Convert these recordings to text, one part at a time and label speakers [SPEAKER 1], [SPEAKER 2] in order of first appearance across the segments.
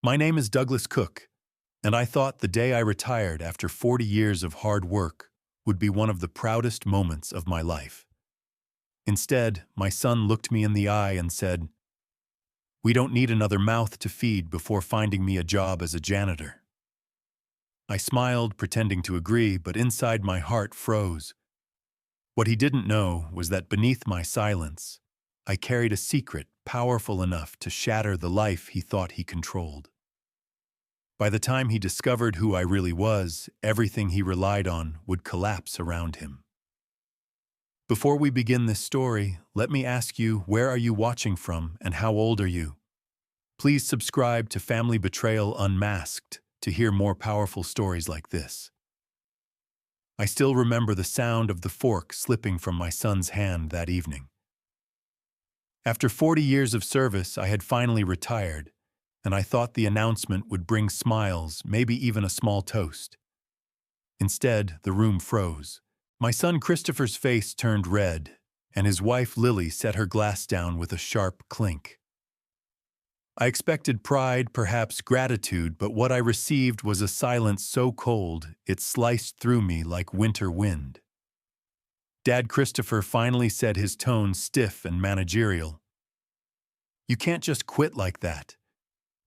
[SPEAKER 1] My name is Douglas Cook, and I thought the day I retired after 40 years of hard work would be one of the proudest moments of my life. Instead, my son looked me in the eye and said, "We don't need another mouth to feed before finding me a job as a janitor." I smiled, pretending to agree, but inside my heart froze. What he didn't know was that beneath my silence, I carried a secret powerful enough to shatter the life he thought he controlled. By the time he discovered who I really was, everything he relied on would collapse around him. Before we begin this story, let me ask you, where are you watching from and how old are you? Please subscribe to Family Betrayal Unmasked to hear more powerful stories like this. I still remember the sound of the fork slipping from my son's hand that evening. After 40 years of service, I had finally retired, and I thought the announcement would bring smiles, maybe even a small toast. Instead, the room froze. My son Christopher's face turned red, and his wife Lily set her glass down with a sharp clink. I expected pride, perhaps gratitude, but what I received was a silence so cold it sliced through me like winter wind. Dad Christopher finally said, his tone stiff and managerial, "You can't just quit like that.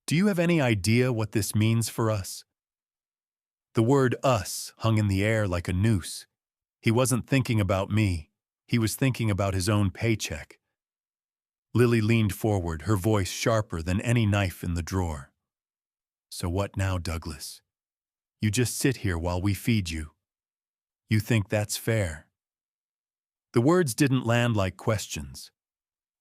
[SPEAKER 1] Do you have any idea what this means for us?" The word "us" hung in the air like a noose. He wasn't thinking about me. He was thinking about his own paycheck. Lily leaned forward, her voice sharper than any knife in the drawer. "So what now, Douglas? You just sit here while we feed you. You think that's fair?" The words didn't land like questions.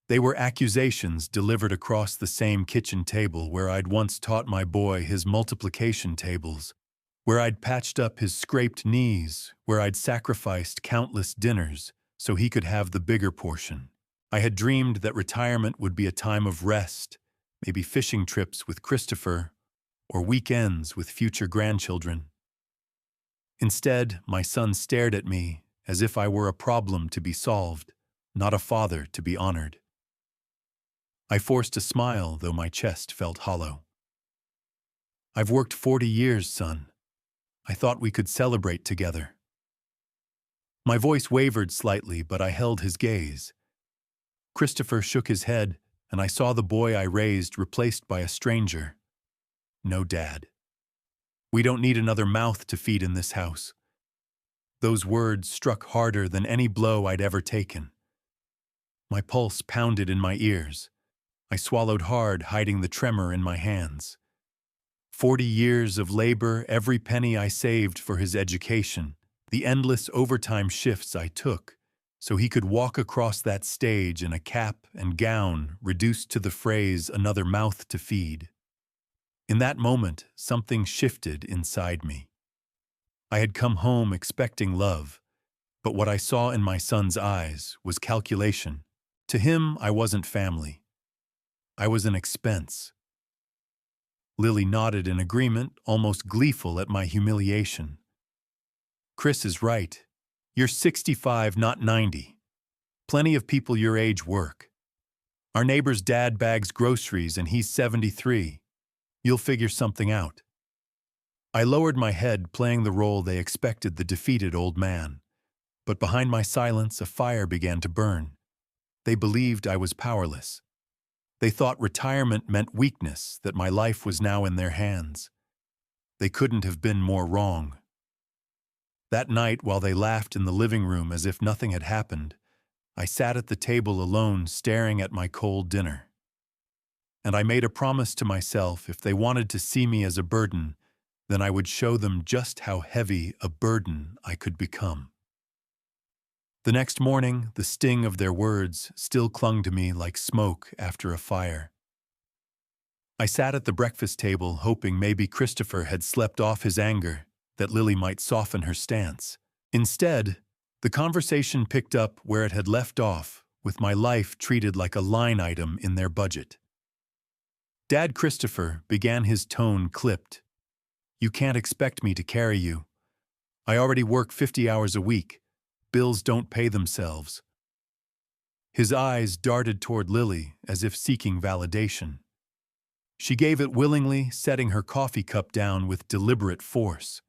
[SPEAKER 1] They were accusations delivered across the same kitchen table where I'd once taught my boy his multiplication tables, where I'd patched up his scraped knees, where I'd sacrificed countless dinners so he could have the bigger portion. I had dreamed that retirement would be a time of rest, maybe fishing trips with Christopher, or weekends with future grandchildren. Instead, my son stared at me as if I were a problem to be solved, not a father to be honored. I forced a smile, though my chest felt hollow. "I've worked 40 years, son. I thought we could celebrate together." My voice wavered slightly, but I held his gaze. Christopher shook his head, and I saw the boy I raised replaced by a stranger. "No, Dad. We don't need another mouth to feed in this house." Those words struck harder than any blow I'd ever taken. My pulse pounded in my ears. I swallowed hard, hiding the tremor in my hands. 40 years of labor, every penny I saved for his education, the endless overtime shifts I took, so he could walk across that stage in a cap and gown reduced to the phrase, "another mouth to feed." In that moment, something shifted inside me. I had come home expecting love, but what I saw in my son's eyes was calculation. To him, I wasn't family. I was an expense. Lily nodded in agreement, almost gleeful at my humiliation. "Chris is right. You're 65, not 90. Plenty of people your age work. Our neighbor's dad bags groceries and he's 73. You'll figure something out." I lowered my head, playing the role they expected, the defeated old man. But behind my silence, a fire began to burn. They believed I was powerless. They thought retirement meant weakness, that my life was now in their hands. They couldn't have been more wrong. That night, while they laughed in the living room as if nothing had happened, I sat at the table alone, staring at my cold dinner. And I made a promise to myself, if they wanted to see me as a burden, then I would show them just how heavy a burden I could become. The next morning, the sting of their words still clung to me like smoke after a fire. I sat at the breakfast table, hoping maybe Christopher had slept off his anger, that Lily might soften her stance. Instead, the conversation picked up where it had left off, with my life treated like a line item in their budget. Dad Christopher began, his tone clipped. "You can't expect me to carry you. I already work 50 hours a week. Bills don't pay themselves." His eyes darted toward Lily as if seeking validation. She gave it willingly, setting her coffee cup down with deliberate force.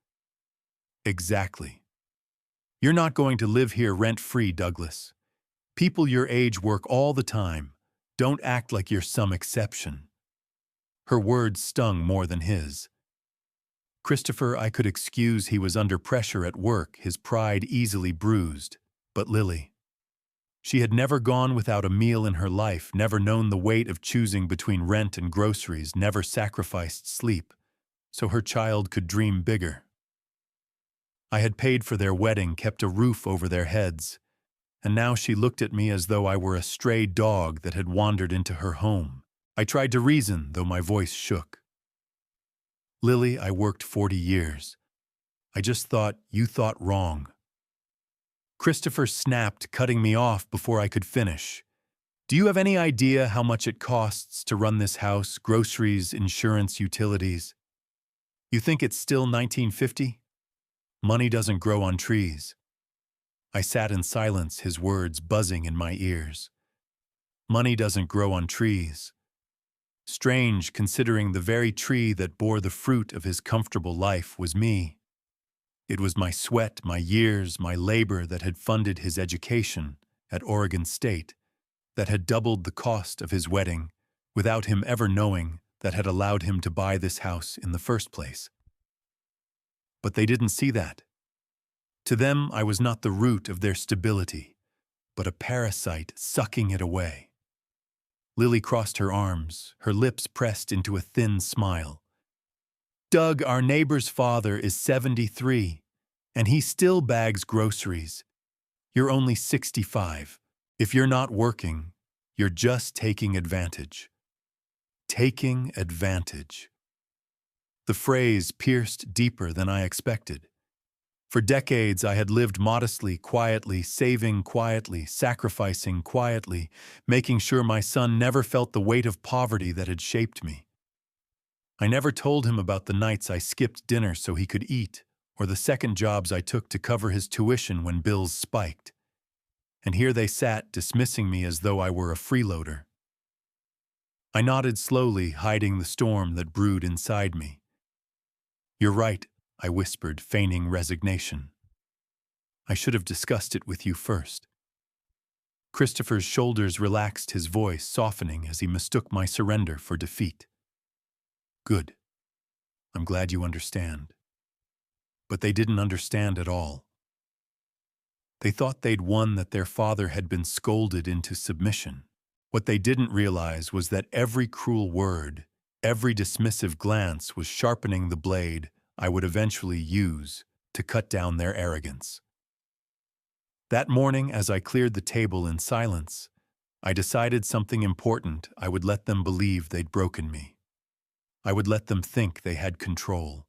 [SPEAKER 1] Exactly. You're not going to live here rent-free, Douglas. People your age work all the time. Don't act like you're some exception. Her words stung more than his. Christopher, I could excuse he was under pressure at work, his pride easily bruised. But Lily. She had never gone without a meal in her life, never known the weight of choosing between rent and groceries, never sacrificed sleep, so her child could dream bigger. I had paid for their wedding, kept a roof over their heads, and now she looked at me as though I were a stray dog that had wandered into her home. I tried to reason, though my voice shook. Lily, I worked 40 years. I just thought you thought wrong. Christopher snapped, cutting me off before I could finish. Do you have any idea how much it costs to run this house, groceries, insurance, utilities? You think it's still 1950? Money doesn't grow on trees. I sat in silence, his words buzzing in my ears. Money doesn't grow on trees. Strange, considering the very tree that bore the fruit of his comfortable life was me. It was my sweat, my years, my labor that had funded his education at Oregon State, that had doubled the cost of his wedding, without him ever knowing, that had allowed him to buy this house in the first place. But they didn't see that. To them, I was not the root of their stability, but a parasite sucking it away. Lily crossed her arms, her lips pressed into a thin smile. Doug, our neighbor's father, is 73, and he still bags groceries. You're only 65. If you're not working, you're just taking advantage. Taking advantage. The phrase pierced deeper than I expected. For decades, I had lived modestly, quietly, saving quietly, sacrificing quietly, making sure my son never felt the weight of poverty that had shaped me. I never told him about the nights I skipped dinner so he could eat, or the second jobs I took to cover his tuition when bills spiked. And here they sat, dismissing me as though I were a freeloader. I nodded slowly, hiding the storm that brewed inside me. You're right, I whispered, feigning resignation. I should have discussed it with you first. Christopher's shoulders relaxed, his voice softening as he mistook my surrender for defeat. Good. I'm glad you understand. But they didn't understand at all. They thought they'd won, that their father had been scolded into submission. What they didn't realize was that every cruel word, every dismissive glance was sharpening the blade I would eventually use to cut down their arrogance. That morning, as I cleared the table in silence, I decided something important. I would let them believe they'd broken me. I would let them think they had control.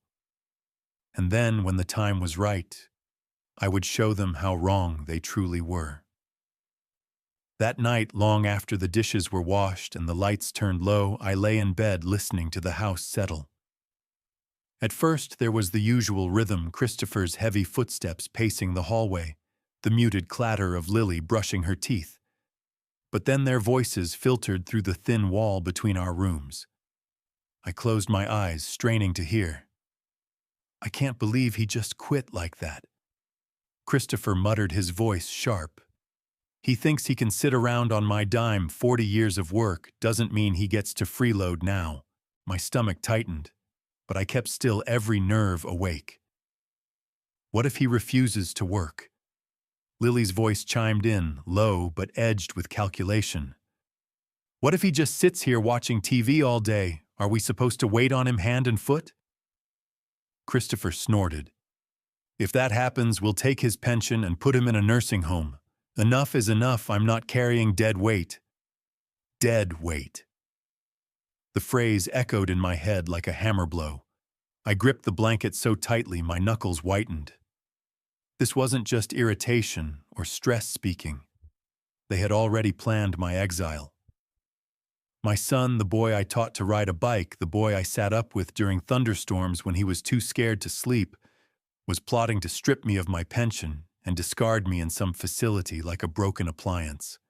[SPEAKER 1] And then, when the time was right, I would show them how wrong they truly were. That night, long after the dishes were washed and the lights turned low, I lay in bed listening to the house settle. At first, there was the usual rhythm, Christopher's heavy footsteps pacing the hallway, the muted clatter of Lily brushing her teeth. But then their voices filtered through the thin wall between our rooms. I closed my eyes, straining to hear. I can't believe he just quit like that. Christopher muttered, his voice sharp. He thinks he can sit around on my dime. 40 years of work doesn't mean he gets to freeload now. My stomach tightened, but I kept still, every nerve awake. What if he refuses to work? Lily's voice chimed in, low but edged with calculation. What if he just sits here watching TV all day? Are we supposed to wait on him hand and foot? Christopher snorted. If that happens, we'll take his pension and put him in a nursing home. Enough is enough. I'm not carrying dead weight. Dead weight. The phrase echoed in my head like a hammer blow. I gripped the blanket so tightly my knuckles whitened. This wasn't just irritation or stress speaking. They had already planned my exile. My son, the boy I taught to ride a bike, the boy I sat up with during thunderstorms when he was too scared to sleep, was plotting to strip me of my pension and discard me in some facility like a broken appliance.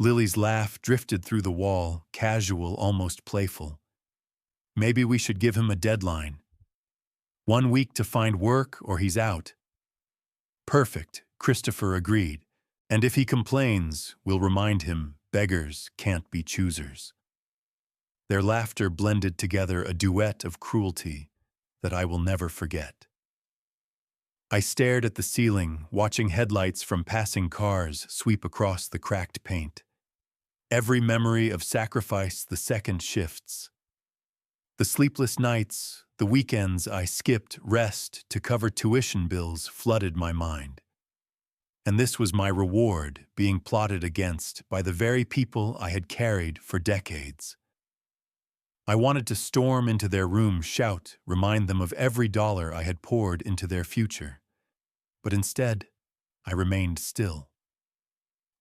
[SPEAKER 1] Lily's laugh drifted through the wall, casual, almost playful. Maybe we should give him a deadline. 1 week to find work or he's out. Perfect, Christopher agreed. And if he complains, we'll remind him beggars can't be choosers. Their laughter blended together a duet of cruelty that I will never forget. I stared at the ceiling, watching headlights from passing cars sweep across the cracked paint. Every memory of sacrifice the second shifts. The sleepless nights, the weekends I skipped rest to cover tuition bills flooded my mind. And this was my reward, being plotted against by the very people I had carried for decades. I wanted to storm into their room, shout, remind them of every dollar I had poured into their future. But instead, I remained still.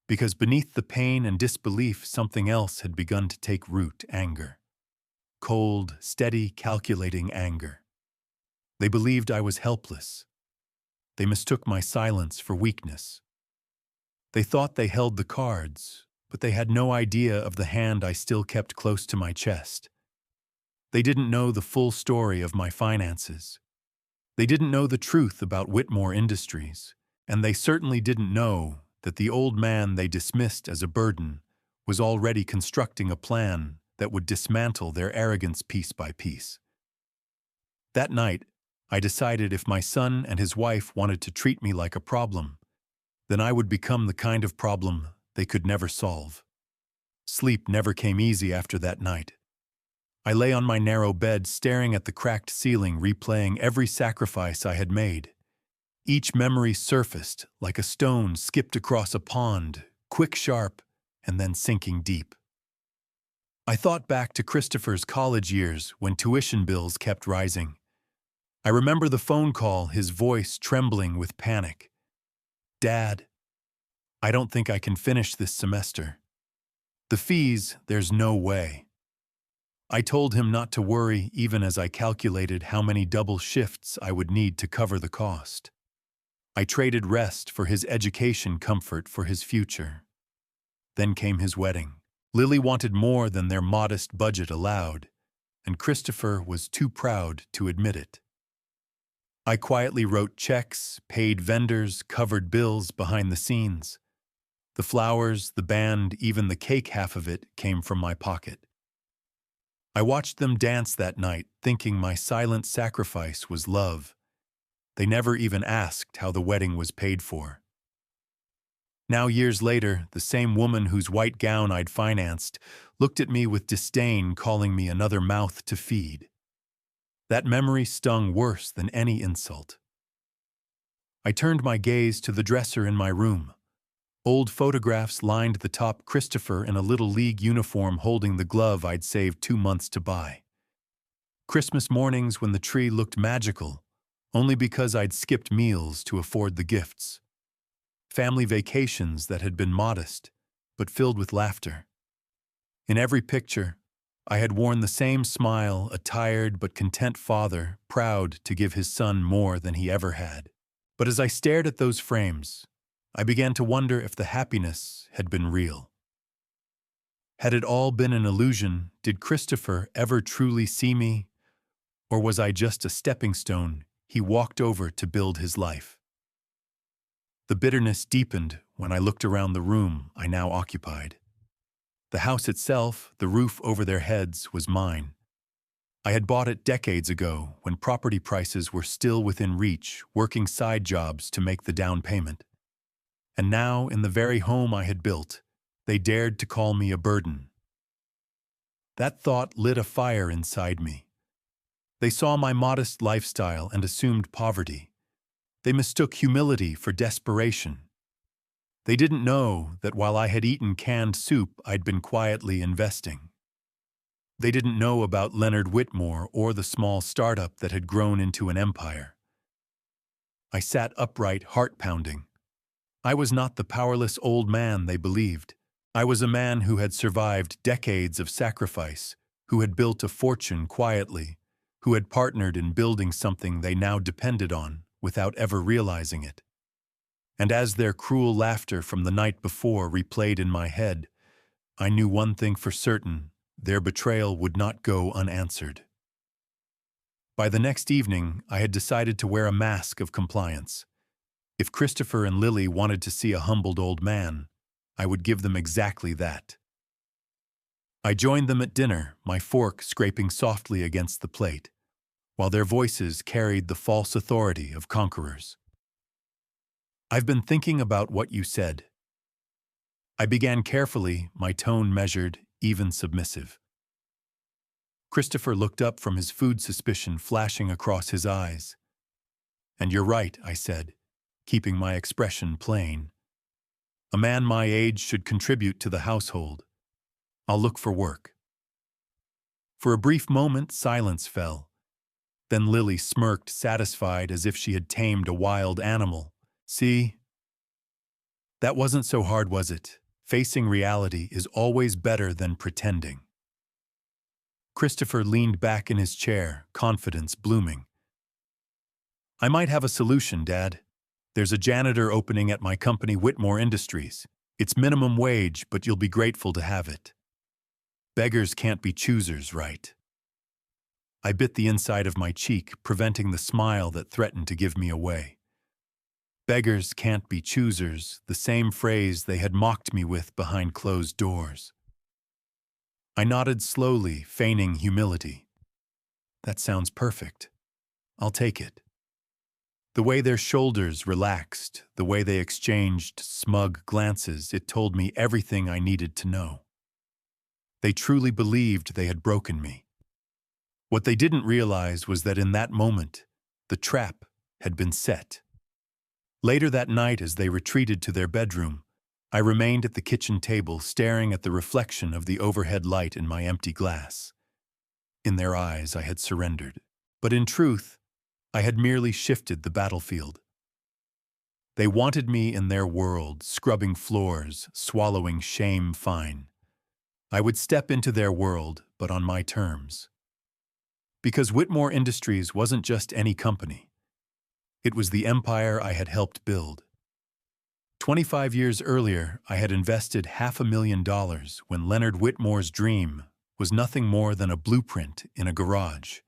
[SPEAKER 1] Because beneath the pain and disbelief, something else had begun to take root: anger. Cold, steady, calculating anger. They believed I was helpless. They mistook my silence for weakness. They thought they held the cards, but they had no idea of the hand I still kept close to my chest. They didn't know the full story of my finances. They didn't know the truth about Whitmore Industries, and they certainly didn't know that the old man they dismissed as a burden was already constructing a plan that would dismantle their arrogance piece by piece. That night, I decided if my son and his wife wanted to treat me like a problem, then I would become the kind of problem they could never solve. Sleep never came easy after that night. I lay on my narrow bed, staring at the cracked ceiling, replaying every sacrifice I had made. Each memory surfaced like a stone skipped across a pond, quick, sharp, and then sinking deep. I thought back to Christopher's college years when tuition bills kept rising. I remember the phone call, his voice trembling with panic. "Dad, I don't think I can finish this semester. The fees, there's no way." I told him not to worry, even as I calculated how many double shifts I would need to cover the cost. I traded rest for his education, comfort for his future. Then came his wedding. Lily wanted more than their modest budget allowed, and Christopher was too proud to admit it. I quietly wrote checks, paid vendors, covered bills behind the scenes. The flowers, the band, even the cake, half of it came from my pocket. I watched them dance that night, thinking my silent sacrifice was love. They never even asked how the wedding was paid for. Now, years later, the same woman whose white gown I'd financed looked at me with disdain, calling me another mouth to feed. That memory stung worse than any insult. I turned my gaze to the dresser in my room. Old photographs lined the top, Christopher in a Little League uniform holding the glove I'd saved 2 months to buy. Christmas mornings when the tree looked magical, only because I'd skipped meals to afford the gifts. Family vacations that had been modest, but filled with laughter. In every picture, I had worn the same smile, a tired but content father, proud to give his son more than he ever had. But as I stared at those frames, I began to wonder if the happiness had been real. Had it all been an illusion? Did Christopher ever truly see me? Or was I just a stepping stone he walked over to build his life? The bitterness deepened when I looked around the room I now occupied. The house itself, the roof over their heads, was mine. I had bought it decades ago when property prices were still within reach, working side jobs to make the down payment. And now, in the very home I had built, they dared to call me a burden. That thought lit a fire inside me. They saw my modest lifestyle and assumed poverty. They mistook humility for desperation. They didn't know that while I had eaten canned soup, I'd been quietly investing. They didn't know about Leonard Whitmore or the small startup that had grown into an empire. I sat upright, heart pounding. I was not the powerless old man they believed. I was a man who had survived decades of sacrifice, who had built a fortune quietly, who had partnered in building something they now depended on without ever realizing it. And as their cruel laughter from the night before replayed in my head, I knew one thing for certain: their betrayal would not go unanswered. By the next evening, I had decided to wear a mask of compliance. If Christopher and Lily wanted to see a humbled old man, I would give them exactly that. I joined them at dinner, my fork scraping softly against the plate, while their voices carried the false authority of conquerors. "I've been thinking about what you said." I began carefully, my tone measured, even submissive. Christopher looked up from his food, suspicion flashing across his eyes. "And you're right," I said, keeping my expression plain. "A man my age should contribute to the household. I'll look for work." For a brief moment, silence fell. Then Lily smirked, satisfied as if she had tamed a wild animal. "See? That wasn't so hard, was it? Facing reality is always better than pretending." Christopher leaned back in his chair, confidence blooming. "I might have a solution, Dad. There's a janitor opening at my company, Whitmore Industries. It's minimum wage, but you'll be grateful to have it. Beggars can't be choosers, right?" I bit the inside of my cheek, preventing the smile that threatened to give me away. Beggars can't be choosers, the same phrase they had mocked me with behind closed doors. I nodded slowly, feigning humility. "That sounds perfect. I'll take it." The way their shoulders relaxed, the way they exchanged smug glances, it told me everything I needed to know. They truly believed they had broken me. What they didn't realize was that in that moment, the trap had been set. Later that night, as they retreated to their bedroom, I remained at the kitchen table, staring at the reflection of the overhead light in my empty glass. In their eyes, I had surrendered. But in truth, I had merely shifted the battlefield. They wanted me in their world, scrubbing floors, swallowing shame fine. I would step into their world, but on my terms. Because Whitmore Industries wasn't just any company. It was the empire I had helped build. 25 years earlier, I had invested $500,000 when Leonard Whitmore's dream was nothing more than a blueprint in a garage.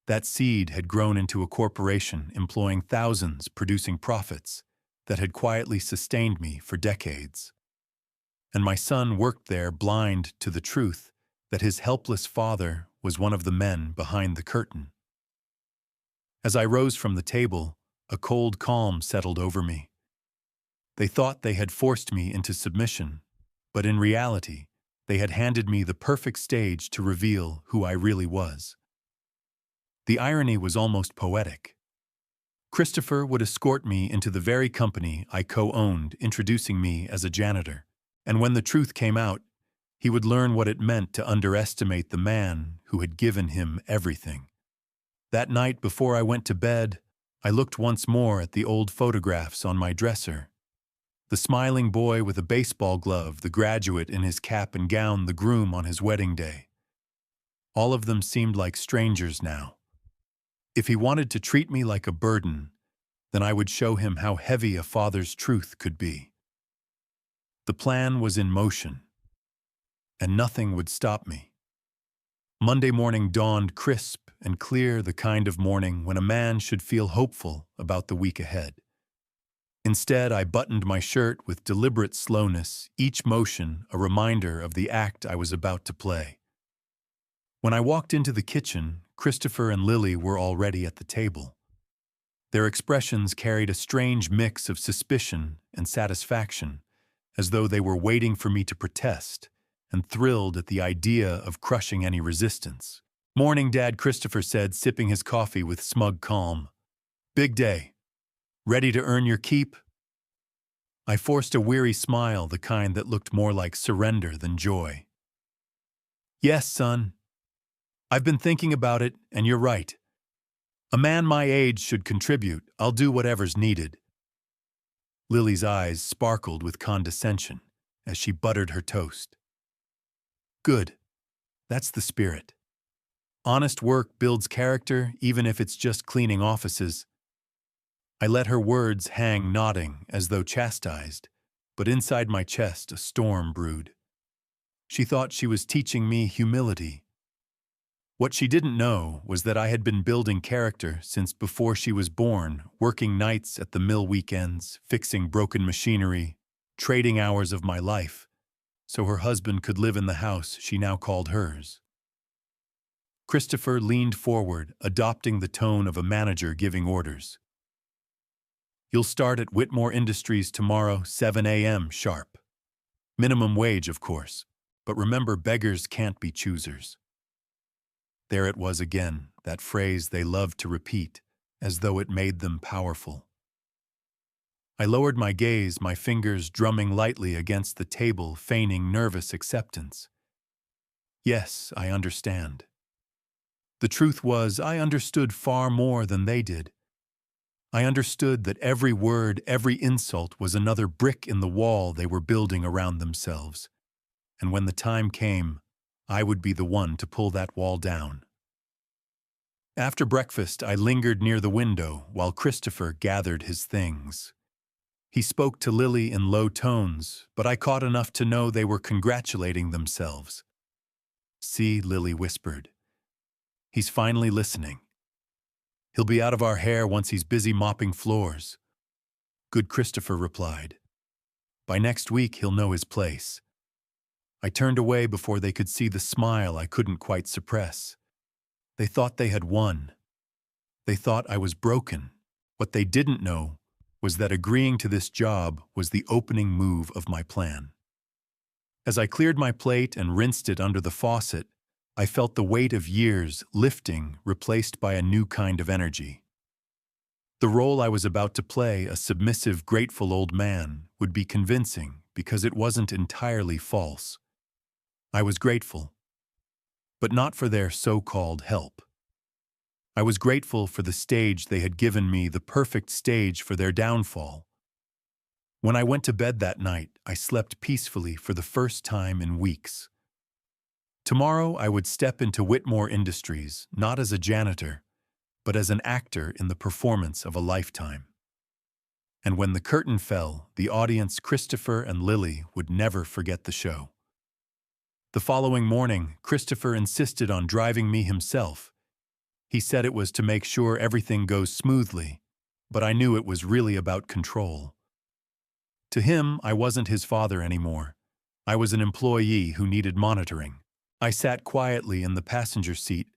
[SPEAKER 1] That seed had grown into a corporation employing thousands, producing profits that had quietly sustained me for decades. And my son worked there, blind to the truth that his helpless father was one of the men behind the curtain. As I rose from the table, a cold calm settled over me. They thought they had forced me into submission, but in reality, they had handed me the perfect stage to reveal who I really was. The irony was almost poetic. Christopher would escort me into the very company I co-owned, introducing me as a janitor. And when the truth came out, he would learn what it meant to underestimate the man who had given him everything. That night before I went to bed, I looked once more at the old photographs on my dresser. The smiling boy with a baseball glove, the graduate in his cap and gown, the groom on his wedding day. All of them seemed like strangers now. If he wanted to treat me like a burden, then I would show him how heavy a father's truth could be. The plan was in motion, and nothing would stop me. Monday morning dawned crisp and clear, the kind of morning when a man should feel hopeful about the week ahead. Instead, I buttoned my shirt with deliberate slowness, each motion a reminder of the act I was about to play. When I walked into the kitchen, Christopher and Lily were already at the table. Their expressions carried a strange mix of suspicion and satisfaction, as though they were waiting for me to protest and thrilled at the idea of crushing any resistance. "Morning, Dad," Christopher said, sipping his coffee with smug calm. "Big day. Ready to earn your keep?" I forced a weary smile, the kind that looked more like surrender than joy. "Yes, son. I've been thinking about it, and you're right. A man my age should contribute. I'll do whatever's needed." Lily's eyes sparkled with condescension as she buttered her toast. "Good. That's the spirit. Honest work builds character, even if it's just cleaning offices." I let her words hang, nodding as though chastised, but inside my chest a storm brewed. She thought she was teaching me humility. What she didn't know was that I had been building character since before she was born, working nights at the mill weekends, fixing broken machinery, trading hours of my life, so her husband could live in the house she now called hers. Christopher leaned forward, adopting the tone of a manager giving orders. "You'll start at Whitmore Industries tomorrow, 7 a.m. sharp. Minimum wage, of course, but remember, beggars can't be choosers." There it was again, that phrase they loved to repeat, as though it made them powerful. I lowered my gaze, my fingers drumming lightly against the table, feigning nervous acceptance. Yes, I understand. The truth was, I understood far more than they did. I understood that every word, every insult was another brick in the wall they were building around themselves. And when the time came, I would be the one to pull that wall down. After breakfast, I lingered near the window while Christopher gathered his things. He spoke to Lily in low tones, but I caught enough to know they were congratulating themselves. "See," Lily whispered. "He's finally listening. He'll be out of our hair once he's busy mopping floors." "Good," Christopher replied. "By next week, he'll know his place." I turned away before they could see the smile I couldn't quite suppress. They thought they had won. They thought I was broken. What they didn't know was that agreeing to this job was the opening move of my plan. As I cleared my plate and rinsed it under the faucet, I felt the weight of years lifting, replaced by a new kind of energy. The role I was about to play, a submissive, grateful old man, would be convincing because it wasn't entirely false. I was grateful, but not for their so-called help. I was grateful for the stage they had given me, the perfect stage for their downfall. When I went to bed that night, I slept peacefully for the first time in weeks. Tomorrow I would step into Whitmore Industries, not as a janitor, but as an actor in the performance of a lifetime. And when the curtain fell, the audience, Christopher and Lily, would never forget the show. The following morning, Christopher insisted on driving me himself. He said it was to make sure everything goes smoothly, but I knew it was really about control. To him, I wasn't his father anymore. I was an employee who needed monitoring. I sat quietly in the passenger seat,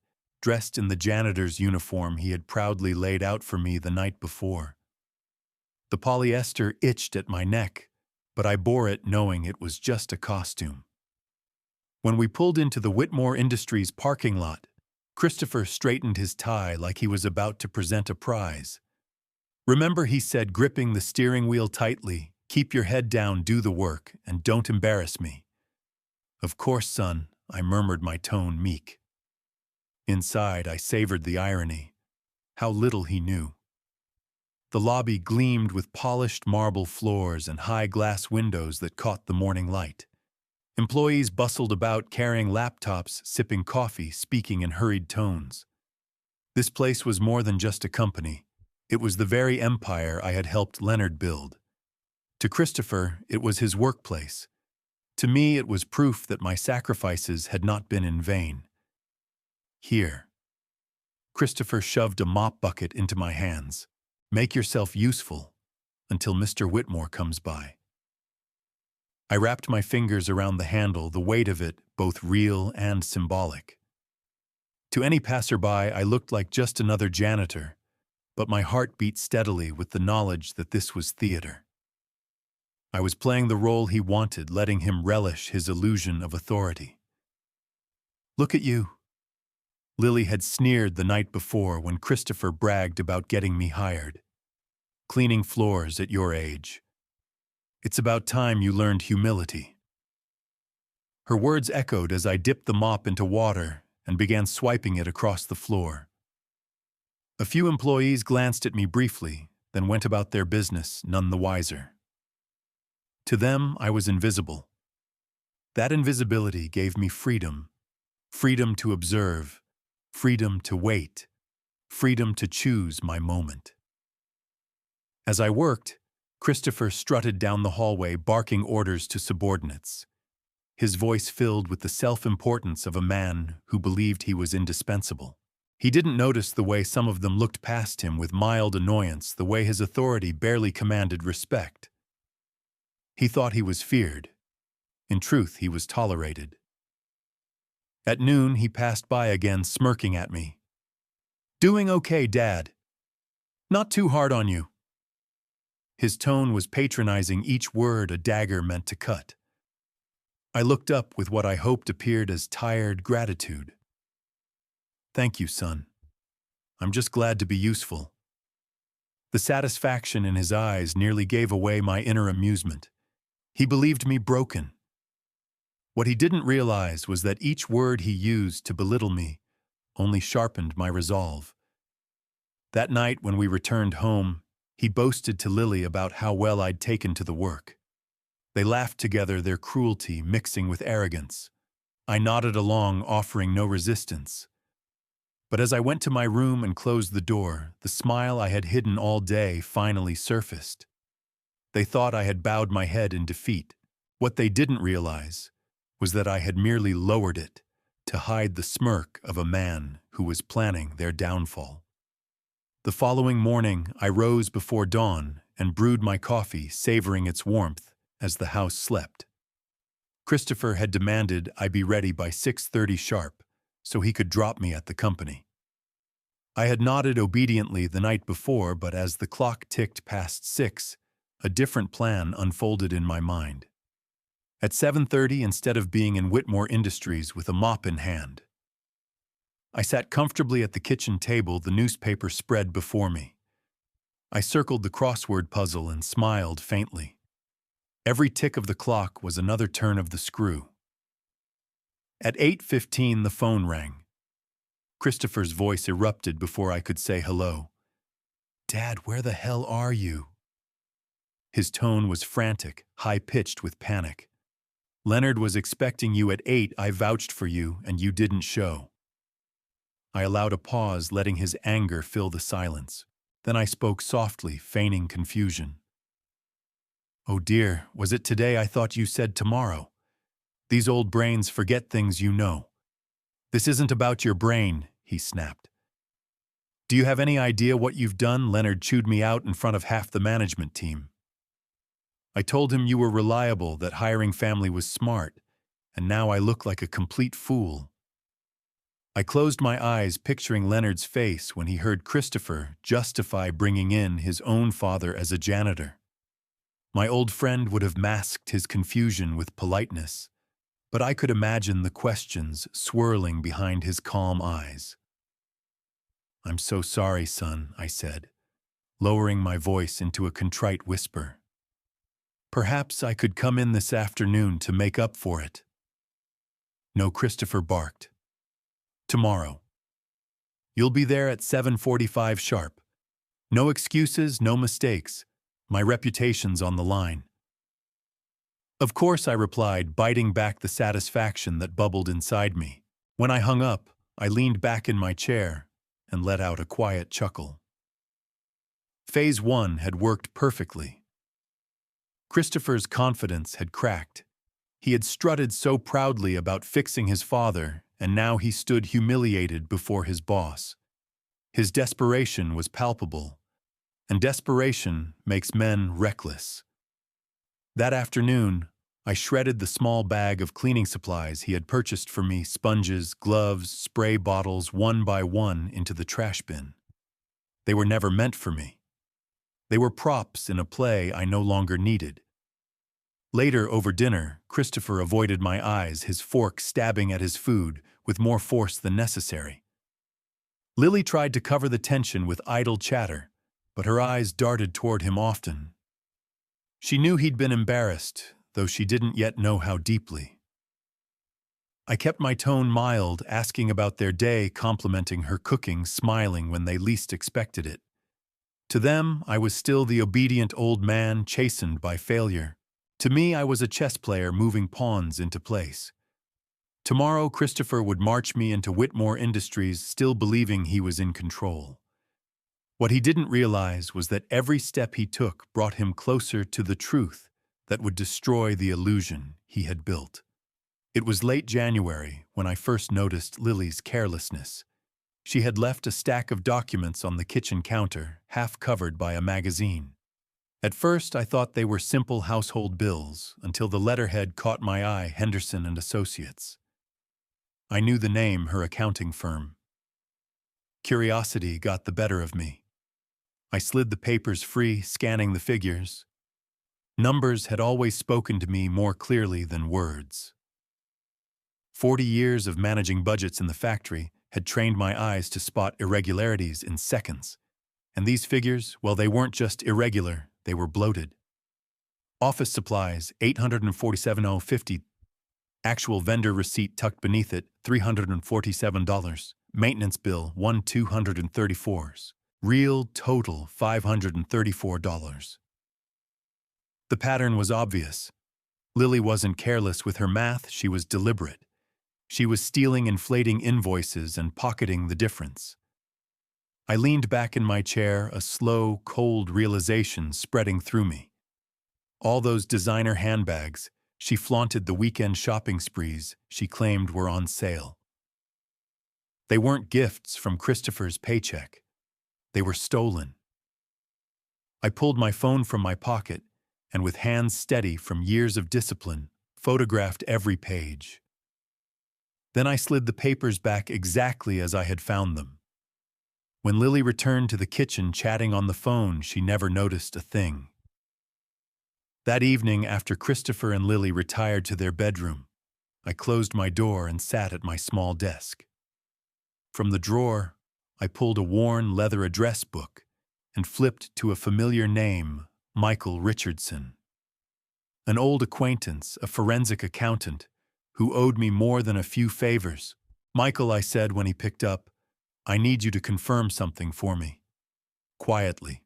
[SPEAKER 1] dressed in the janitor's uniform he had proudly laid out for me the night before. The polyester itched at my neck, but I bore it knowing it was just a costume. When we pulled into the Whitmore Industries parking lot, Christopher straightened his tie like he was about to present a prize. "Remember," he said, gripping the steering wheel tightly, "keep your head down, do the work, and don't embarrass me." "Of course, son," I murmured, my tone meek. Inside, I savored the irony. How little he knew. The lobby gleamed with polished marble floors and high glass windows that caught the morning light. Employees bustled about carrying laptops, sipping coffee, speaking in hurried tones. This place was more than just a company. It was the very empire I had helped Leonard build. To Christopher, it was his workplace. To me, it was proof that my sacrifices had not been in vain. "Here." Christopher shoved a mop bucket into my hands. "Make yourself useful until Mr. Whitmore comes by." I wrapped my fingers around the handle, the weight of it both real and symbolic. To any passerby, I looked like just another janitor, but my heart beat steadily with the knowledge that this was theater. I was playing the role he wanted, letting him relish his illusion of authority. "Look at you." Lily had sneered the night before when Christopher bragged about getting me hired. "Cleaning floors at your age. It's about time you learned humility." Her words echoed as I dipped the mop into water and began swiping it across the floor. A few employees glanced at me briefly, then went about their business, none the wiser. To them, I was invisible. That invisibility gave me freedom. Freedom to observe, freedom to wait, freedom to choose my moment. As I worked, Christopher strutted down the hallway, barking orders to subordinates. his voice filled with the self-importance of a man who believed he was indispensable. He didn't notice the way some of them looked past him with mild annoyance, the way his authority barely commanded respect. He thought he was feared. In truth, he was tolerated. At noon, he passed by again, smirking at me. "Doing okay, Dad. Not too hard on you." His tone was patronizing, each word a dagger meant to cut. I looked up with what I hoped appeared as tired gratitude. "Thank you, son. I'm just glad to be useful." The satisfaction in his eyes nearly gave away my inner amusement. He believed me broken. What he didn't realize was that each word he used to belittle me only sharpened my resolve. That night when we returned home, he boasted to Lily about how well I'd taken to the work. They laughed together, their cruelty mixing with arrogance. I nodded along, offering no resistance. But as I went to my room and closed the door, the smile I had hidden all day finally surfaced. They thought I had bowed my head in defeat. What they didn't realize was that I had merely lowered it to hide the smirk of a man who was planning their downfall. The following morning, I rose before dawn and brewed my coffee, savoring its warmth as the house slept. Christopher had demanded I be ready by 6:30 sharp, so he could drop me at the company. I had nodded obediently the night before, but as the clock ticked past 6, a different plan unfolded in my mind. At 7:30, instead of being in Whitmore Industries with a mop in hand, I sat comfortably at the kitchen table, the newspaper spread before me. I circled the crossword puzzle and smiled faintly. Every tick of the clock was another turn of the screw. At 8:15, the phone rang. Christopher's voice erupted before I could say hello. "Dad, where the hell are you?" His tone was frantic, high-pitched with panic. "Leonard was expecting you at 8. I vouched for you, and you didn't show." I allowed a pause, letting his anger fill the silence. Then I spoke softly, feigning confusion. "Oh dear, was it today? I thought you said tomorrow. These old brains forget things, you know." "This isn't about your brain," he snapped. "Do you have any idea what you've done?" Leonard chewed me out in front of half the management team. "I told him you were reliable, that hiring family was smart, and now I look like a complete fool." I closed my eyes, picturing Leonard's face when he heard Christopher justify bringing in his own father as a janitor. My old friend would have masked his confusion with politeness, but I could imagine the questions swirling behind his calm eyes. "I'm so sorry, son," I said, lowering my voice into a contrite whisper. "Perhaps I could come in this afternoon to make up for it." "No," Christopher barked. "Tomorrow. You'll be there at 7:45 sharp. No excuses, no mistakes. My reputation's on the line." "Of course," I replied, biting back the satisfaction that bubbled inside me. When I hung up, I leaned back in my chair and let out a quiet chuckle. Phase 1 had worked perfectly. Christopher's confidence had cracked. He had strutted so proudly about fixing his father, and now he stood humiliated before his boss. His desperation was palpable, and desperation makes men reckless. That afternoon, I shredded the small bag of cleaning supplies he had purchased for me, sponges, gloves, spray bottles, one by one, into the trash bin. They were never meant for me. They were props in a play I no longer needed. Later, over dinner, Christopher avoided my eyes, his fork stabbing at his food with more force than necessary. Lily tried to cover the tension with idle chatter, but her eyes darted toward him often. She knew he'd been embarrassed, though she didn't yet know how deeply. I kept my tone mild, asking about their day, complimenting her cooking, smiling when they least expected it. To them, I was still the obedient old man, chastened by failure. To me, I was a chess player moving pawns into place. Tomorrow, Christopher would march me into Whitmore Industries, still believing he was in control. What he didn't realize was that every step he took brought him closer to the truth that would destroy the illusion he had built. It was late January when I first noticed Lily's carelessness. She had left a stack of documents on the kitchen counter, half covered by a magazine. At first, I thought they were simple household bills until the letterhead caught my eye, Henderson and Associates. I knew the name, her accounting firm. Curiosity got the better of me. I slid the papers free, scanning the figures. Numbers had always spoken to me more clearly than words. 40 years of managing budgets in the factory had trained my eyes to spot irregularities in seconds. And these figures, well, they weren't just irregular, they were bloated. Office supplies, $847.50. Actual vendor receipt tucked beneath it, $347. Maintenance bill, $1,234. Real total, $534. The pattern was obvious. Lily wasn't careless with her math, she was deliberate. She was stealing inflating invoices and pocketing the difference. I leaned back in my chair, a slow, cold realization spreading through me. All those designer handbags, she flaunted the weekend shopping sprees she claimed were on sale. They weren't gifts from Christopher's paycheck. They were stolen. I pulled my phone from my pocket and, with hands steady from years of discipline, photographed every page. Then I slid the papers back exactly as I had found them. When Lily returned to the kitchen chatting on the phone, she never noticed a thing. That evening, after Christopher and Lily retired to their bedroom, I closed my door and sat at my small desk. From the drawer, I pulled a worn leather address book and flipped to a familiar name, Michael Richardson. An old acquaintance, a forensic accountant, who owed me more than a few favors. "Michael," I said when he picked up, "I need you to confirm something for me." Quietly.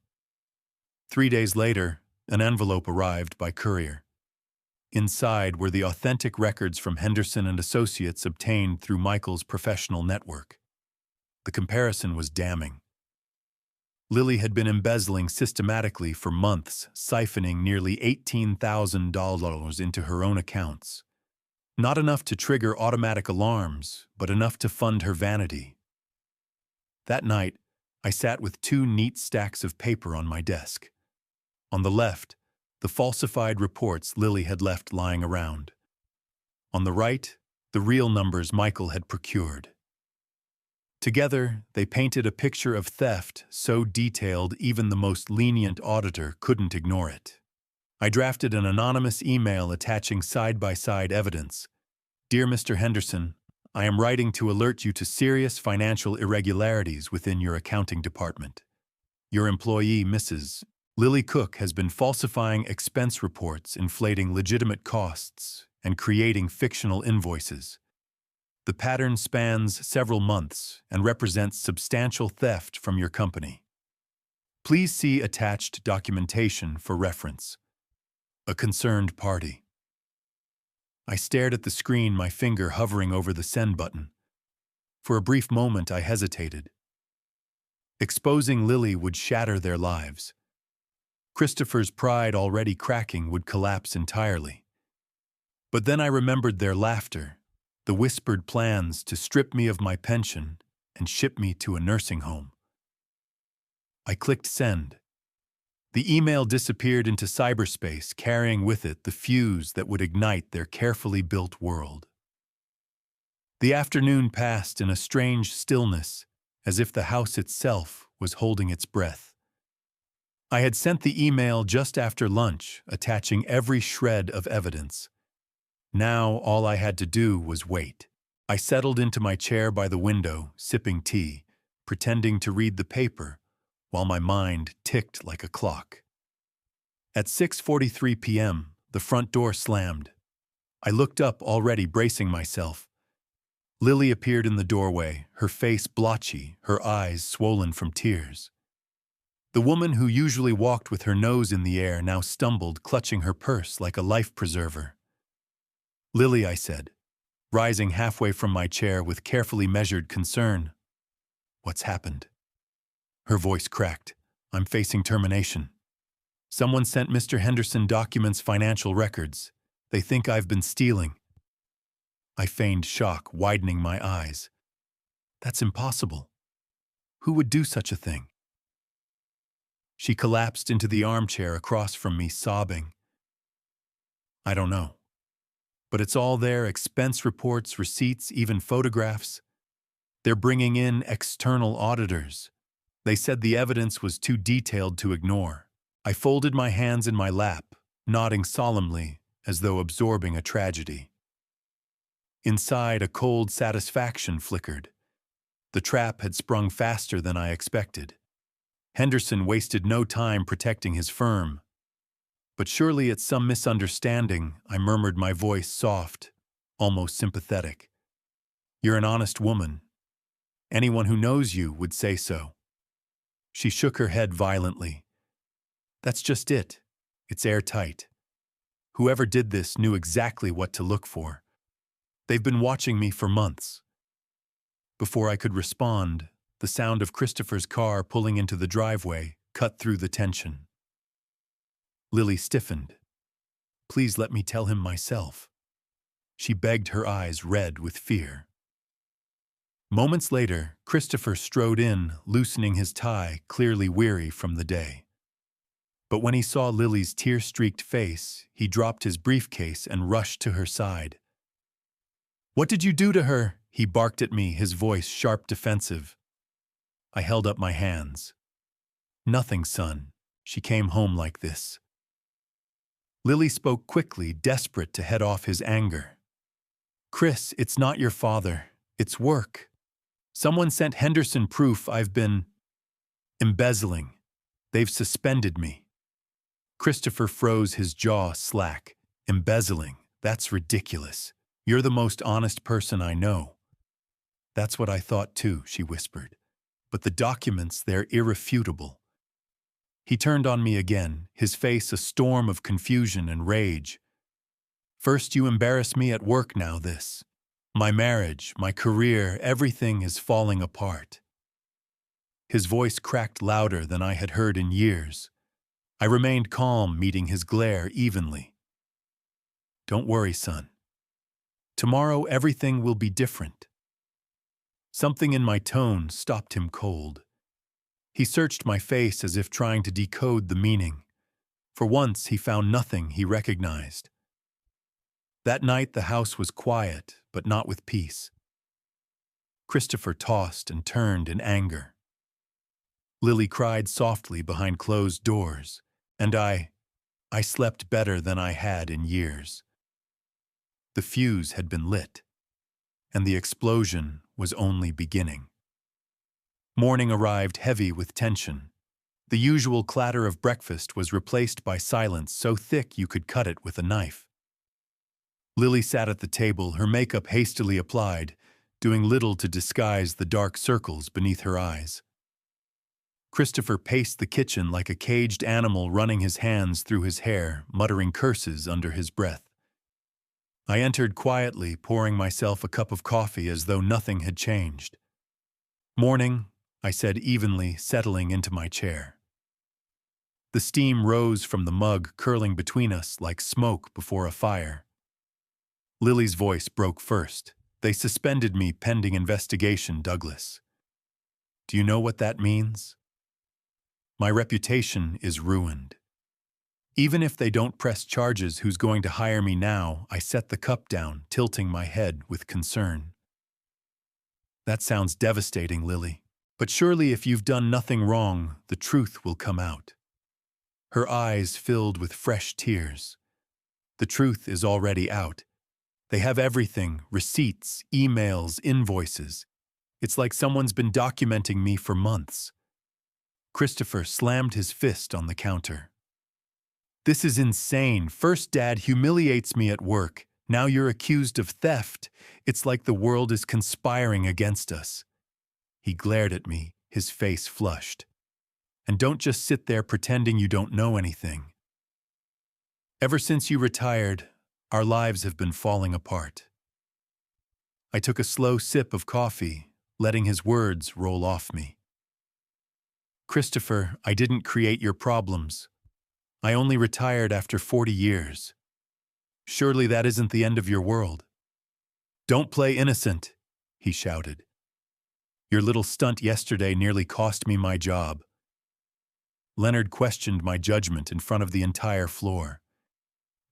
[SPEAKER 1] 3 days later, an envelope arrived by courier. Inside were the authentic records from Henderson and Associates obtained through Michael's professional network. The comparison was damning. Lily had been embezzling systematically for months, siphoning nearly $18,000 into her own accounts. Not enough to trigger automatic alarms, but enough to fund her vanity. That night, I sat with 2 neat stacks of paper on my desk. On the left, the falsified reports Lily had left lying around. On the right, the real numbers Michael had procured. Together, they painted a picture of theft so detailed even the most lenient auditor couldn't ignore it. I drafted an anonymous email attaching side-by-side evidence. "Dear Mr. Henderson, I am writing to alert you to serious financial irregularities within your accounting department. Your employee, Mrs. Lily Cook, has been falsifying expense reports, inflating legitimate costs, and creating fictional invoices. The pattern spans several months and represents substantial theft from your company. Please see attached documentation for reference. A concerned party." I stared at the screen, my finger hovering over the send button. For a brief moment, I hesitated. Exposing Lily would shatter their lives. Christopher's pride, already cracking, would collapse entirely. But then I remembered their laughter, the whispered plans to strip me of my pension and ship me to a nursing home. I clicked send. The email disappeared into cyberspace, carrying with it the fuse that would ignite their carefully built world. The afternoon passed in a strange stillness, as if the house itself was holding its breath. I had sent the email just after lunch, attaching every shred of evidence. Now all I had to do was wait. I settled into my chair by the window, sipping tea, pretending to read the paper, while my mind ticked like a clock. At 6:43 p.m., the front door slammed. I looked up, already bracing myself. Lily appeared in the doorway, her face blotchy, her eyes swollen from tears. The woman who usually walked with her nose in the air now stumbled, clutching her purse like a life preserver. "Lily," I said, rising halfway from my chair with carefully measured concern. "What's happened?" Her voice cracked. "I'm facing termination. Someone sent Mr. Henderson documents, financial records. They think I've been stealing." I feigned shock, widening my eyes. That's impossible. Who would do such a thing? She collapsed into the armchair across from me, sobbing. I don't know. But it's all there, expense reports, receipts, even photographs. They're bringing in external auditors. They said the evidence was too detailed to ignore. I folded my hands in my lap, nodding solemnly as though absorbing a tragedy. Inside, a cold satisfaction flickered. The trap had sprung faster than I expected. Henderson wasted no time protecting his firm. But surely it's some misunderstanding, I murmured, my voice soft, almost sympathetic. You're an honest woman. Anyone who knows you would say so. She shook her head violently. That's just it. It's airtight. Whoever did this knew exactly what to look for. They've been watching me for months. Before I could respond, the sound of Christopher's car pulling into the driveway cut through the tension. Lily stiffened. Please let me tell him myself. She begged, her eyes red with fear. Moments later, Christopher strode in, loosening his tie, clearly weary from the day. But when he saw Lily's tear-streaked face, he dropped his briefcase and rushed to her side. What did you do to her? He barked at me, his voice sharp, defensive. I held up my hands. Nothing, son. She came home like this. Lily spoke quickly, desperate to head off his anger. Chris, it's not your father. It's work. Someone sent Henderson proof I've been embezzling. They've suspended me. Christopher froze, his jaw slack. Embezzling? That's ridiculous. You're the most honest person I know. That's what I thought too, she whispered. But the documents, they're irrefutable. He turned on me again, his face a storm of confusion and rage. First you embarrass me at work, now this. My marriage, my career, everything is falling apart. His voice cracked louder than I had heard in years. I remained calm, meeting his glare evenly. Don't worry, son. Tomorrow everything will be different. Something in my tone stopped him cold. He searched my face as if trying to decode the meaning. For once he found nothing he recognized. That night the house was quiet, but not with peace. Christopher tossed and turned in anger. Lily cried softly behind closed doors, and I slept better than I had in years. The fuse had been lit, and the explosion was only beginning. Morning arrived heavy with tension. The usual clatter of breakfast was replaced by silence so thick you could cut it with a knife. Lily sat at the table, her makeup hastily applied, doing little to disguise the dark circles beneath her eyes. Christopher paced the kitchen like a caged animal, running his hands through his hair, muttering curses under his breath. I entered quietly, pouring myself a cup of coffee as though nothing had changed. Morning, I said evenly, settling into my chair. The steam rose from the mug, curling between us like smoke before a fire. Lily's voice broke first. They suspended me pending investigation, Douglas. Do you know what that means? My reputation is ruined. Even if they don't press charges, who's going to hire me now? I set the cup down, tilting my head with concern. That sounds devastating, Lily. But surely if you've done nothing wrong, the truth will come out. Her eyes filled with fresh tears. The truth is already out. They have everything, receipts, emails, invoices. It's like someone's been documenting me for months. Christopher slammed his fist on the counter. This is insane. First Dad humiliates me at work. Now you're accused of theft. It's like the world is conspiring against us. He glared at me, his face flushed. And don't just sit there pretending you don't know anything. Ever since you retired, our lives have been falling apart. I took a slow sip of coffee, letting his words roll off me. Christopher, I didn't create your problems. I only retired after 40 years. Surely that isn't the end of your world. "Don't play innocent," he shouted. "Your little stunt yesterday nearly cost me my job." Leonard questioned my judgment in front of the entire floor.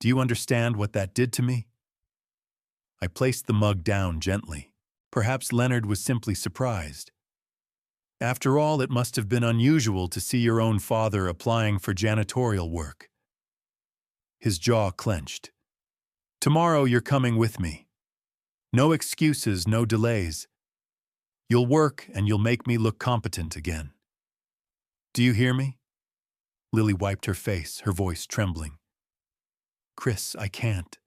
[SPEAKER 1] "Do you understand what that did to me?" I placed the mug down gently. Perhaps Leonard was simply surprised. After all, it must have been unusual to see your own father applying for janitorial work. His jaw clenched. "Tomorrow you're coming with me. No excuses, no delays. You'll work and you'll make me look competent again. Do you hear me?" Lily wiped her face, her voice trembling. "Chris, I can't.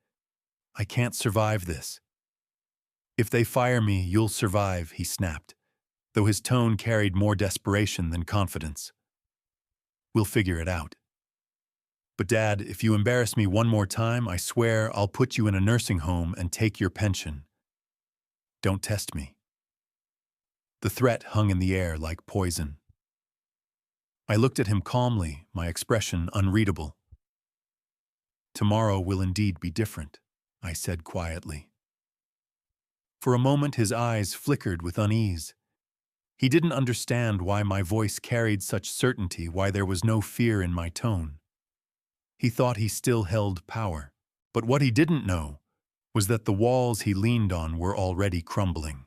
[SPEAKER 1] I can't survive this." "If they fire me, you'll survive," he snapped, though his tone carried more desperation than confidence. "We'll figure it out. But Dad, if you embarrass me one more time, I swear I'll put you in a nursing home and take your pension. Don't test me." The threat hung in the air like poison. I looked at him calmly, my expression unreadable. "Tomorrow will indeed be different," I said quietly. For a moment his eyes flickered with unease. He didn't understand why my voice carried such certainty, why there was no fear in my tone. He thought he still held power, but what he didn't know was that the walls he leaned on were already crumbling.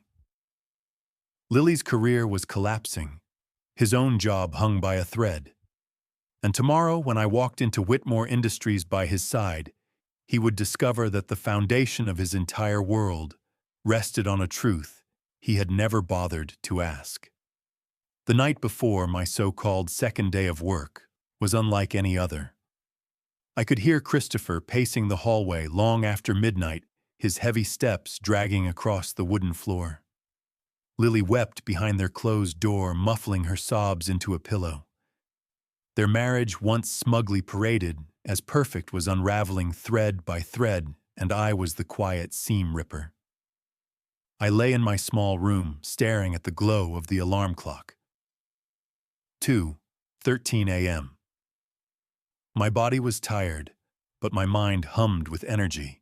[SPEAKER 1] Lily's career was collapsing. His own job hung by a thread. And tomorrow, when I walked into Whitmore Industries by his side, he would discover that the foundation of his entire world rested on a truth he had never bothered to ask. The night before my so-called second day of work was unlike any other. I could hear Christopher pacing the hallway long after midnight, his heavy steps dragging across the wooden floor. Lily wept behind their closed door, muffling her sobs into a pillow. Their marriage, once smugly paraded as perfect, was unraveling thread by thread, and I was the quiet seam ripper. I lay in my small room, staring at the glow of the alarm clock. 2:13 a.m. My body was tired, but my mind hummed with energy.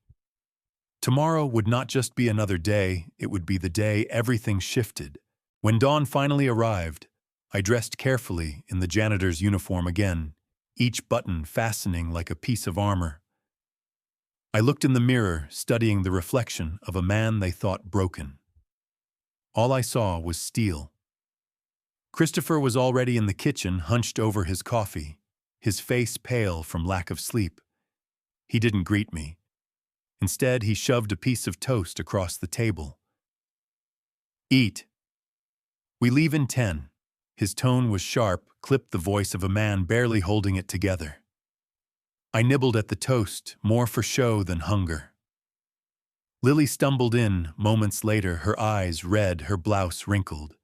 [SPEAKER 1] Tomorrow would not just be another day, it would be the day everything shifted. When dawn finally arrived, I dressed carefully in the janitor's uniform again, each button fastening like a piece of armor. I looked in the mirror, studying the reflection of a man they thought broken. All I saw was steel. Christopher was already in the kitchen, hunched over his coffee, his face pale from lack of sleep. He didn't greet me. Instead, he shoved a piece of toast across the table. "Eat. We leave in 10. His tone was sharp, clipped, the voice of a man barely holding it together. I nibbled at the toast, more for show than hunger. Lily stumbled in, moments later, her eyes red, her blouse wrinkled.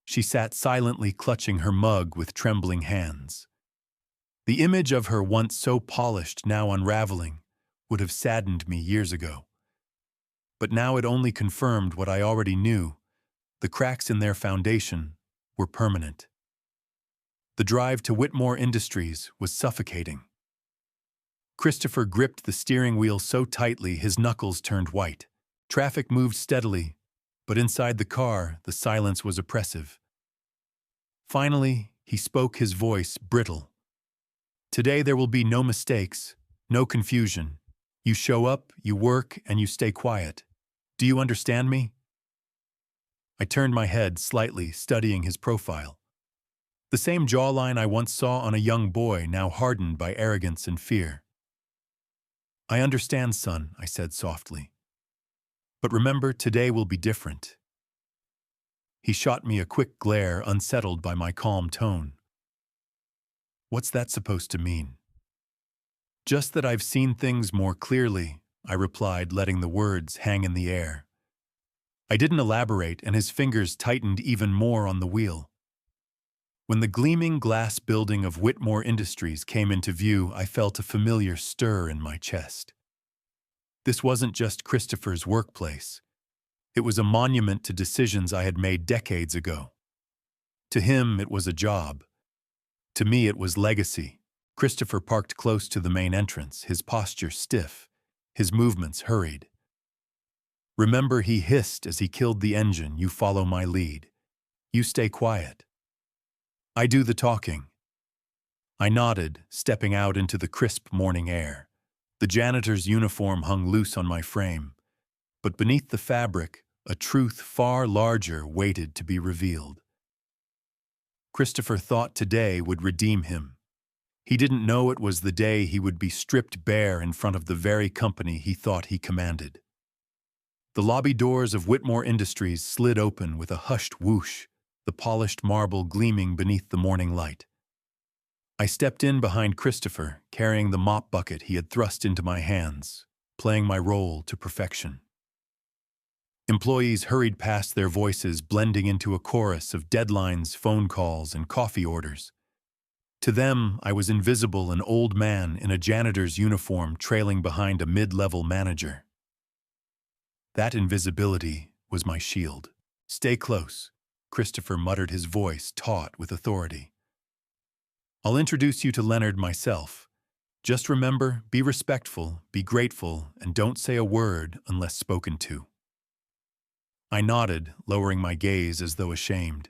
[SPEAKER 1] She sat silently clutching her mug with trembling hands. The image of her, once so polished, now unraveling, would have saddened me years ago. But now it only confirmed what I already knew. The cracks in their foundation were permanent. The drive to Whitmore Industries was suffocating. Christopher gripped the steering wheel so tightly his knuckles turned white. Traffic moved steadily, but inside the car, the silence was oppressive. Finally, he spoke, his voice brittle. "Today there will be no mistakes, no confusion. You show up, you work, and you stay quiet. Do you understand me?" I turned my head slightly, studying his profile. The same jawline I once saw on a young boy, now hardened by arrogance and fear. "I understand, son," I said softly. "But remember, today will be different." He shot me a quick glare, unsettled by my calm tone. "What's that supposed to mean?" "Just that I've seen things more clearly," I replied, letting the words hang in the air. I didn't elaborate, and his fingers tightened even more on the wheel. When the gleaming glass building of Whitmore Industries came into view, I felt a familiar stir in my chest. This wasn't just Christopher's workplace. It was a monument to decisions I had made decades ago. To him, it was a job. To me, it was legacy. Christopher parked close to the main entrance, his posture stiff, his movements hurried. Remember, he hissed as he killed the engine. You follow my lead. You stay quiet. I do the talking. I nodded, stepping out into the crisp morning air. The janitor's uniform hung loose on my frame, but beneath the fabric, a truth far larger waited to be revealed. Christopher thought today would redeem him. He didn't know it was the day he would be stripped bare in front of the very company he thought he commanded. The lobby doors of Whitmore Industries slid open with a hushed whoosh, the polished marble gleaming beneath the morning light. I stepped in behind Christopher, carrying the mop bucket he had thrust into my hands, playing my role to perfection. Employees hurried past, their voices blending into a chorus of deadlines, phone calls, and coffee orders. To them, I was invisible, an old man in a janitor's uniform trailing behind a mid-level manager. That invisibility was my shield. "Stay close," Christopher muttered, his voice taut with authority. "I'll introduce you to Leonard myself. Just remember, be respectful, be grateful, and don't say a word unless spoken to." I nodded, lowering my gaze as though ashamed.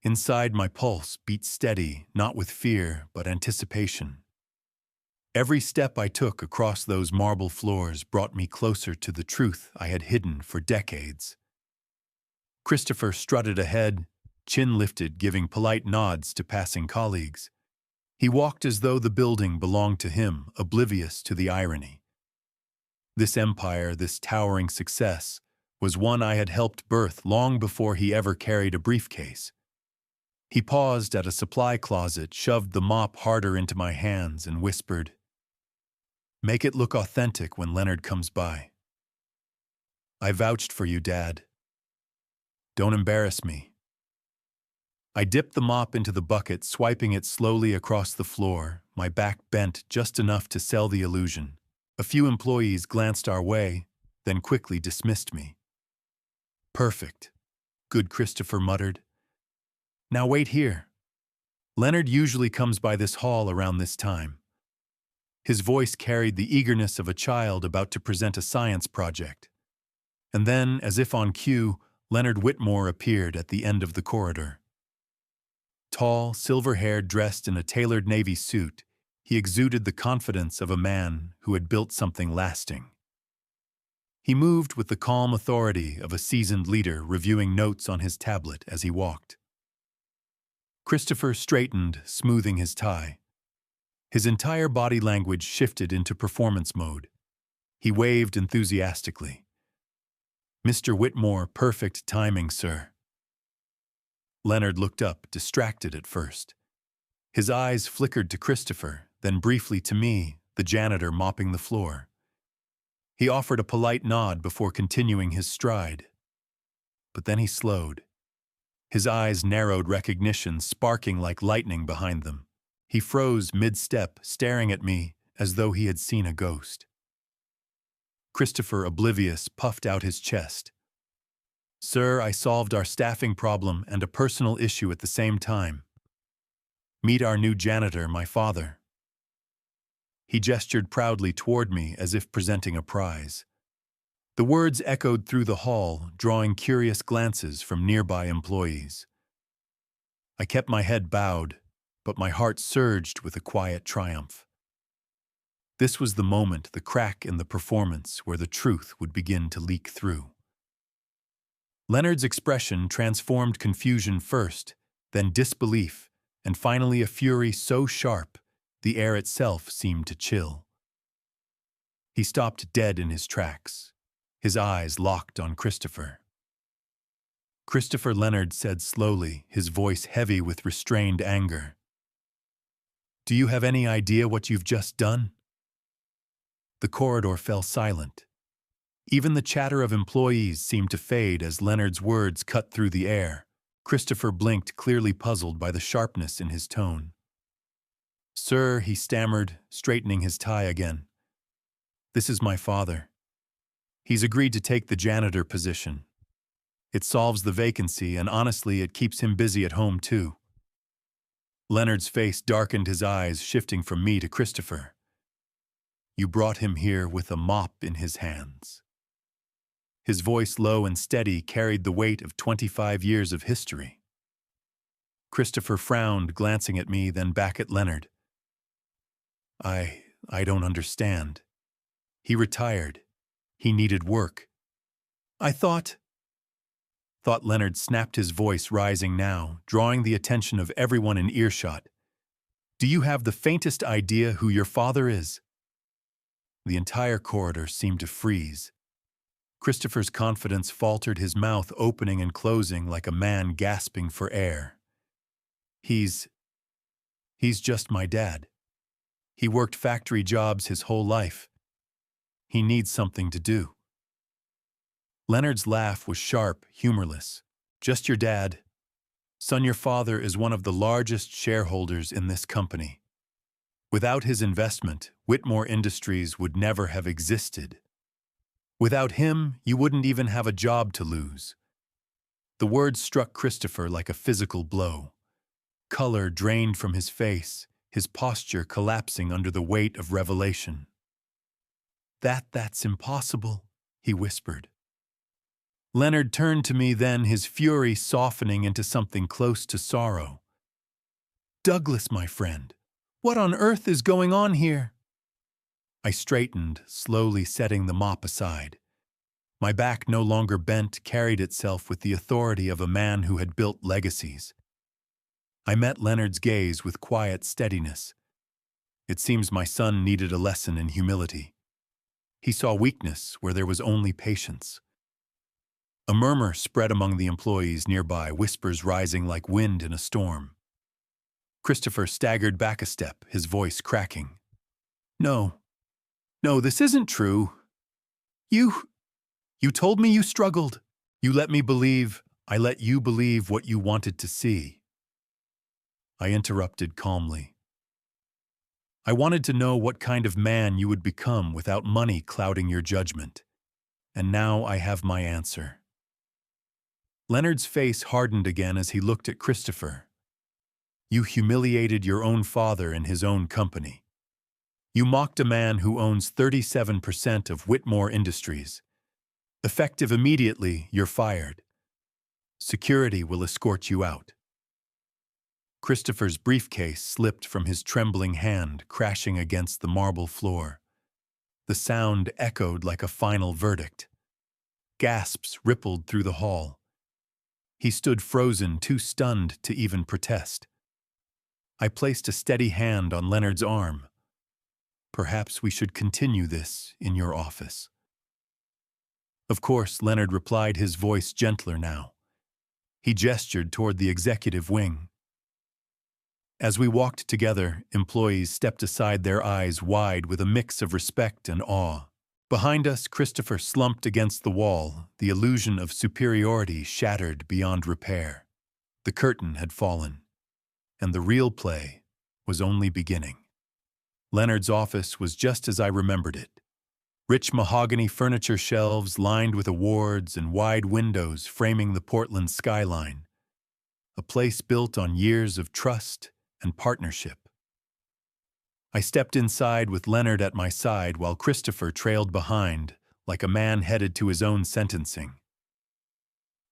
[SPEAKER 1] Inside, my pulse beat steady, not with fear, but anticipation. Every step I took across those marble floors brought me closer to the truth I had hidden for decades. Christopher strutted ahead, chin lifted, giving polite nods to passing colleagues. He walked as though the building belonged to him, oblivious to the irony. This empire, this towering success, was one I had helped birth long before he ever carried a briefcase. He paused at a supply closet, shoved the mop harder into my hands, and whispered, "Make it look authentic when Leonard comes by. I vouched for you, Dad. Don't embarrass me." I dipped the mop into the bucket, swiping it slowly across the floor, my back bent just enough to sell the illusion. A few employees glanced our way, then quickly dismissed me. "Perfect," good Christopher muttered. "Now wait here. Leonard usually comes by this hall around this time." His voice carried the eagerness of a child about to present a science project. And then, as if on cue, Leonard Whitmore appeared at the end of the corridor. Tall, silver-haired, dressed in a tailored navy suit, he exuded the confidence of a man who had built something lasting. He moved with the calm authority of a seasoned leader, reviewing notes on his tablet as he walked. Christopher straightened, smoothing his tie. His entire body language shifted into performance mode. He waved enthusiastically. "Mr. Whitmore, perfect timing, sir." Leonard looked up, distracted at first. His eyes flickered to Christopher, then briefly to me, the janitor mopping the floor. He offered a polite nod before continuing his stride. But then he slowed. His eyes narrowed, recognition sparking like lightning behind them. He froze mid-step, staring at me as though he had seen a ghost. Christopher, oblivious, puffed out his chest. "Sir, I solved our staffing problem and a personal issue at the same time. Meet our new janitor, my father." He gestured proudly toward me as if presenting a prize. The words echoed through the hall, drawing curious glances from nearby employees. I kept my head bowed, but my heart surged with a quiet triumph. This was the moment, the crack in the performance, where the truth would begin to leak through. Leonard's expression transformed confusion first, then disbelief, and finally a fury so sharp, the air itself seemed to chill. He stopped dead in his tracks, his eyes locked on Christopher. "Christopher," Leonard said slowly, his voice heavy with restrained anger. "Do you have any idea what you've just done?" The corridor fell silent. Even the chatter of employees seemed to fade as Leonard's words cut through the air. Christopher blinked, clearly puzzled by the sharpness in his tone. "Sir," he stammered, straightening his tie again. "This is my father. He's agreed to take the janitor position. It solves the vacancy, and honestly, it keeps him busy at home too." Leonard's face darkened, his eyes shifting from me to Christopher. "You brought him here with a mop in his hands." His voice, low and steady, carried the weight of 25 years of history. Christopher frowned, glancing at me, then back at Leonard. I don't understand. He retired. He needed work. I thought Leonard snapped, his voice rising now, drawing the attention of everyone in earshot. Do you have the faintest idea who your father is? The entire corridor seemed to freeze. Christopher's confidence faltered, his mouth opening and closing like a man gasping for air. He's just my dad. He worked factory jobs his whole life. He needs something to do. Leonard's laugh was sharp, humorless. Just your dad. Son, your father is one of the largest shareholders in this company. Without his investment, Whitmore Industries would never have existed. Without him, you wouldn't even have a job to lose. The words struck Christopher like a physical blow. Color drained from his face, his posture collapsing under the weight of revelation. That's impossible, he whispered. Leonard turned to me then, his fury softening into something close to sorrow. Douglas, my friend, what on earth is going on here? I straightened, slowly setting the mop aside. My back, no longer bent, carried itself with the authority of a man who had built legacies. I met Leonard's gaze with quiet steadiness. It seems my son needed a lesson in humility. He saw weakness where there was only patience. A murmur spread among the employees nearby, whispers rising like wind in a storm. Christopher staggered back a step, his voice cracking. No, this isn't true. You told me you struggled. You let me believe. I let you believe what you wanted to see. I interrupted calmly. I wanted to know what kind of man you would become without money clouding your judgment. And now I have my answer. Leonard's face hardened again as he looked at Christopher. You humiliated your own father in his own company. You mocked a man who owns 37% of Whitmore Industries. Effective immediately, you're fired. Security will escort you out. Christopher's briefcase slipped from his trembling hand, crashing against the marble floor. The sound echoed like a final verdict. Gasps rippled through the hall. He stood frozen, too stunned to even protest. I placed a steady hand on Leonard's arm. Perhaps we should continue this in your office. Of course, Leonard replied, his voice gentler now. He gestured toward the executive wing. As we walked together, employees stepped aside, their eyes wide with a mix of respect and awe. Behind us, Christopher slumped against the wall, the illusion of superiority shattered beyond repair. The curtain had fallen, and the real play was only beginning. Leonard's office was just as I remembered it. Rich mahogany furniture shelves lined with awards and wide windows framing the Portland skyline. A place built on years of trust and partnership. I stepped inside with Leonard at my side while Christopher trailed behind, like a man headed to his own sentencing.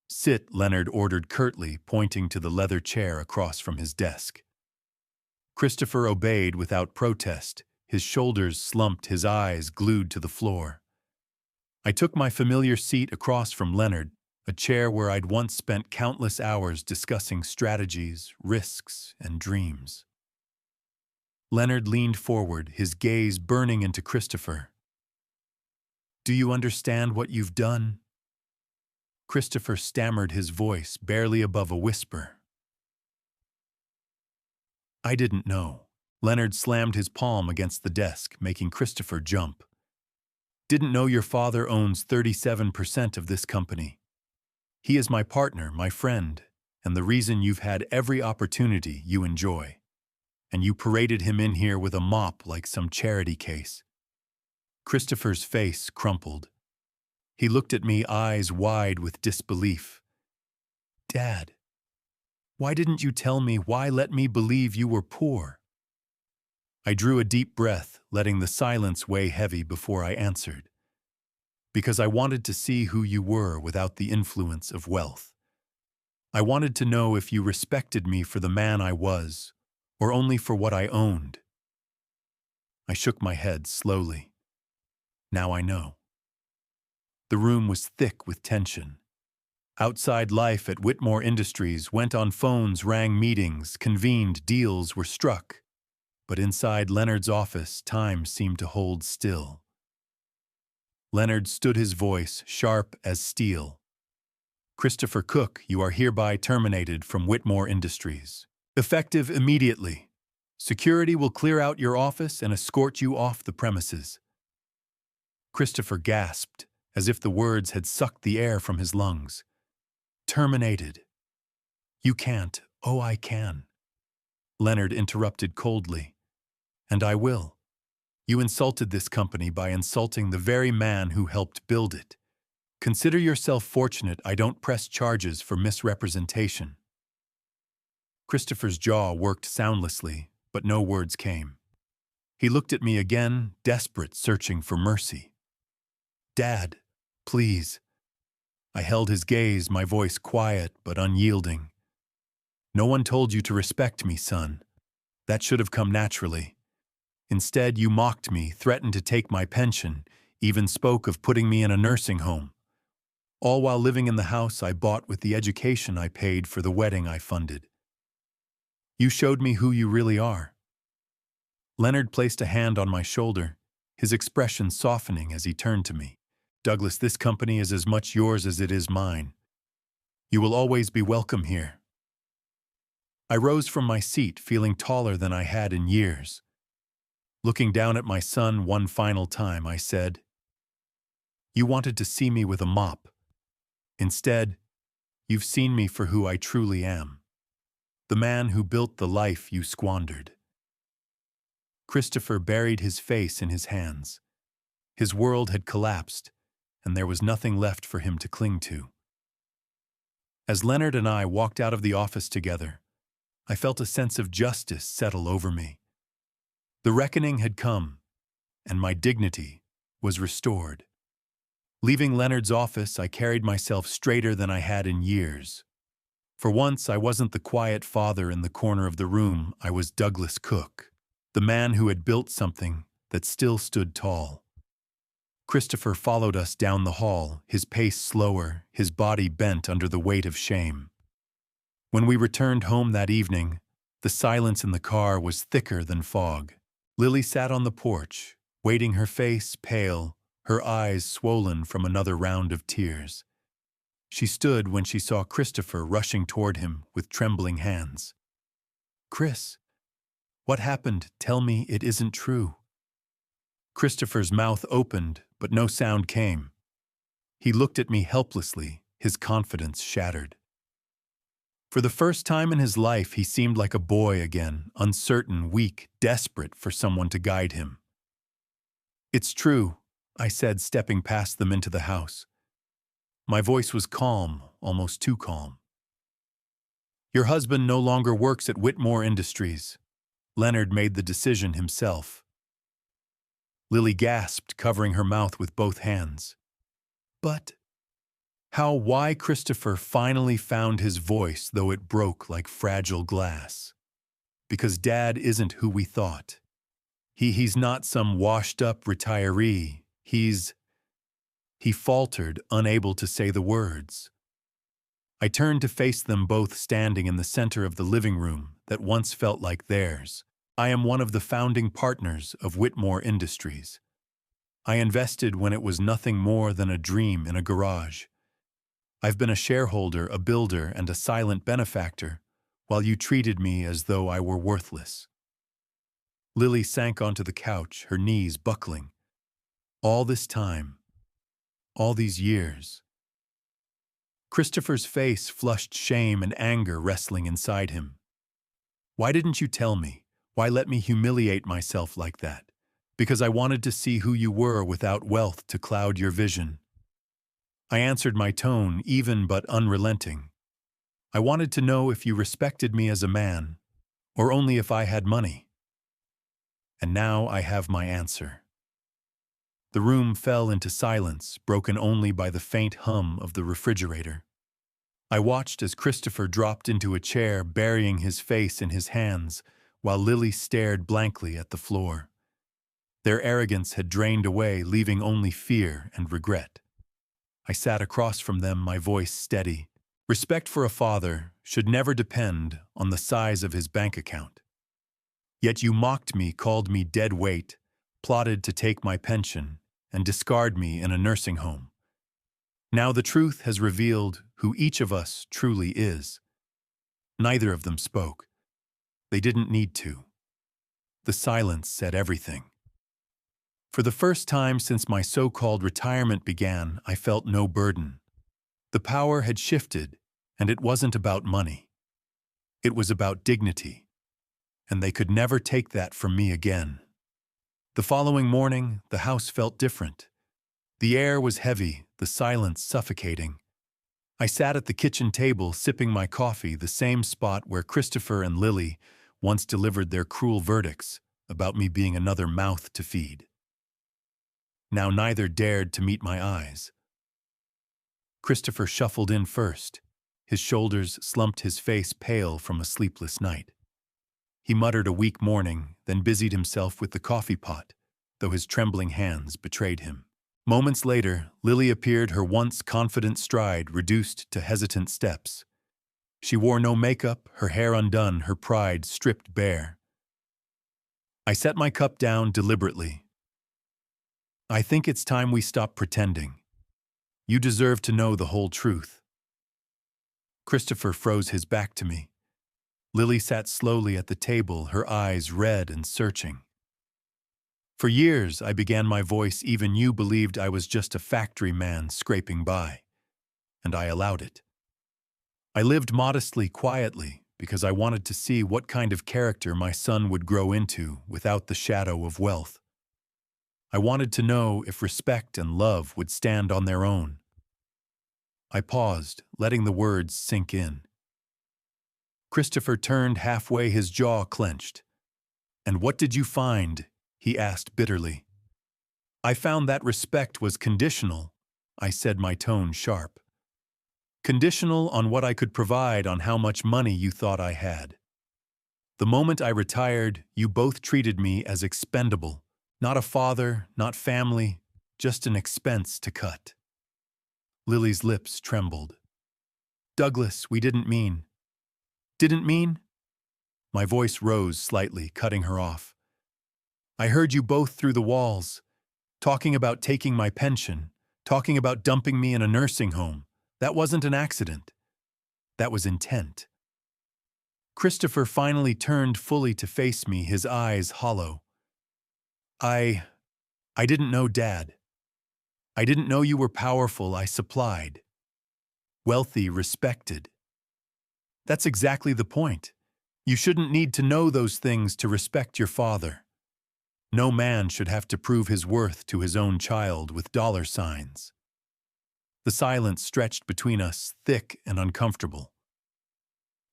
[SPEAKER 1] Sit, Leonard ordered curtly, pointing to the leather chair across from his desk. Christopher obeyed without protest, his shoulders slumped, his eyes glued to the floor. I took my familiar seat across from Leonard, a chair where I'd once spent countless hours discussing strategies, risks, and dreams. Leonard leaned forward, his gaze burning into Christopher. Do you understand what you've done? Christopher stammered, his voice barely above a whisper. I didn't know. Leonard slammed his palm against the desk, making Christopher jump. Didn't know your father owns 37% of this company. He is my partner, my friend, and the reason you've had every opportunity you enjoy. And you paraded him in here with a mop like some charity case. Christopher's face crumpled. He looked at me, eyes wide with disbelief. Dad, why didn't you tell me? Why let me believe you were poor? I drew a deep breath, letting the silence weigh heavy before I answered. because I wanted to see who you were without the influence of wealth. I wanted to know if you respected me for the man I was, or only for what I owned. I shook my head slowly. Now I know. The room was thick with tension. Outside life at Whitmore Industries went on phones, rang meetings, convened, deals were struck. But inside Leonard's office, time seemed to hold still. Leonard stood, his voice sharp as steel. "Christopher Cook, you are hereby terminated from Whitmore Industries. Effective immediately. Security will clear out your office and escort you off the premises." Christopher gasped, as if the words had sucked the air from his lungs. "Terminated. You can't." "Oh, I can." Leonard interrupted coldly. "And I will. You insulted this company by insulting the very man who helped build it. Consider yourself fortunate I don't press charges for misrepresentation." Christopher's jaw worked soundlessly, but no words came. He looked at me again, desperate, searching for mercy. "Dad, please." I held his gaze, my voice quiet but unyielding. "No one told you to respect me, son. That should have come naturally. Instead, you mocked me, threatened to take my pension, even spoke of putting me in a nursing home. All while living in the house I bought with the education I paid for the wedding I funded. You showed me who you really are." Leonard placed a hand on my shoulder, his expression softening as he turned to me. "Douglas, this company is as much yours as it is mine. You will always be welcome here." I rose from my seat, feeling taller than I had in years. Looking down at my son one final time, I said, "You wanted to see me with a mop. Instead, you've seen me for who I truly am. The man who built the life you squandered." Christopher buried his face in his hands. His world had collapsed, and there was nothing left for him to cling to. As Leonard and I walked out of the office together, I felt a sense of justice settle over me. The reckoning had come, and my dignity was restored. Leaving Leonard's office, I carried myself straighter than I had in years. For once, I wasn't the quiet father in the corner of the room. I was Douglas Cook, the man who had built something that still stood tall. Christopher followed us down the hall, his pace slower, his body bent under the weight of shame. When we returned home that evening, the silence in the car was thicker than fog. Lily sat on the porch, waiting, her face pale, her eyes swollen from another round of tears. She stood when she saw Christopher rushing toward him with trembling hands. "Chris, what happened? Tell me it isn't true." Christopher's mouth opened, but no sound came. He looked at me helplessly, his confidence shattered. For the first time in his life, he seemed like a boy again, uncertain, weak, desperate for someone to guide him. "It's true," I said, stepping past them into the house. My voice was calm, almost too calm. "Your husband no longer works at Whitmore Industries. Leonard made the decision himself." Lily gasped, covering her mouth with both hands. "But how? Why?" Christopher finally found his voice, though it broke like fragile glass. "Because Dad isn't who we thought. He's not some washed-up retiree. He faltered, unable to say the words. I turned to face them both, standing in the center of the living room that once felt like theirs. "I am one of the founding partners of Whitmore Industries. I invested when it was nothing more than a dream in a garage. I've been a shareholder, a builder, and a silent benefactor, while you treated me as though I were worthless." Lily sank onto the couch, her knees buckling. "All this time, all these years." Christopher's face flushed, shame and anger wrestling inside him. "Why didn't you tell me? Why let me humiliate myself like that? Because I wanted to see who you were without wealth to cloud your vision." I answered, my tone even but unrelenting. "I wanted to know if you respected me as a man, or only if I had money. And now I have my answer." The room fell into silence, broken only by the faint hum of the refrigerator. I watched as Christopher dropped into a chair, burying his face in his hands, while Lily stared blankly at the floor. Their arrogance had drained away, leaving only fear and regret. I sat across from them, my voice steady. Respect for a father should never depend on the size of his bank account. Yet you mocked me, called me dead weight, plotted to take my pension, and discard me in a nursing home. Now the truth has revealed who each of us truly is. Neither of them spoke. They didn't need to. The silence said everything. For the first time since my so-called retirement began, I felt no burden. The power had shifted, and it wasn't about money. It was about dignity, and they could never take that from me again. The following morning, the house felt different. The air was heavy, the silence suffocating. I sat at the kitchen table, sipping my coffee, the same spot where Christopher and Lily once delivered their cruel verdicts about me being another mouth to feed. Now neither dared to meet my eyes. Christopher shuffled in first. His shoulders slumped, his face pale from a sleepless night. He muttered a weak morning, then busied himself with the coffee pot, though his trembling hands betrayed him. Moments later, Lily appeared, her once confident stride reduced to hesitant steps. She wore no makeup, her hair undone, her pride stripped bare. I set my cup down deliberately. I think it's time we stop pretending. You deserve to know the whole truth. Christopher froze his back to me. Lily sat slowly at the table, her eyes red and searching. For years, I began my voice, even you believed I was just a factory man scraping by. And I allowed it. I lived modestly, quietly, because I wanted to see what kind of character my son would grow into without the shadow of wealth. I wanted to know if respect and love would stand on their own. I paused, letting the words sink in. Christopher turned halfway, his jaw clenched. "And what did you find?" he asked bitterly. "I found that respect was conditional," I said, my tone sharp. "Conditional on what I could provide, on how much money you thought I had. The moment I retired, you both treated me as expendable. Not a father, not family, just an expense to cut." Lily's lips trembled. "Douglas, we didn't mean." "Didn't mean?" My voice rose slightly, cutting her off. "I heard you both through the walls, talking about taking my pension, talking about dumping me in a nursing home. That wasn't an accident. That was intent." Christopher finally turned fully to face me, his eyes hollow. I didn't know, Dad. I didn't know you were powerful. I supplied. Wealthy, respected. That's exactly the point. You shouldn't need to know those things to respect your father. No man should have to prove his worth to his own child with dollar signs. The silence stretched between us, thick and uncomfortable.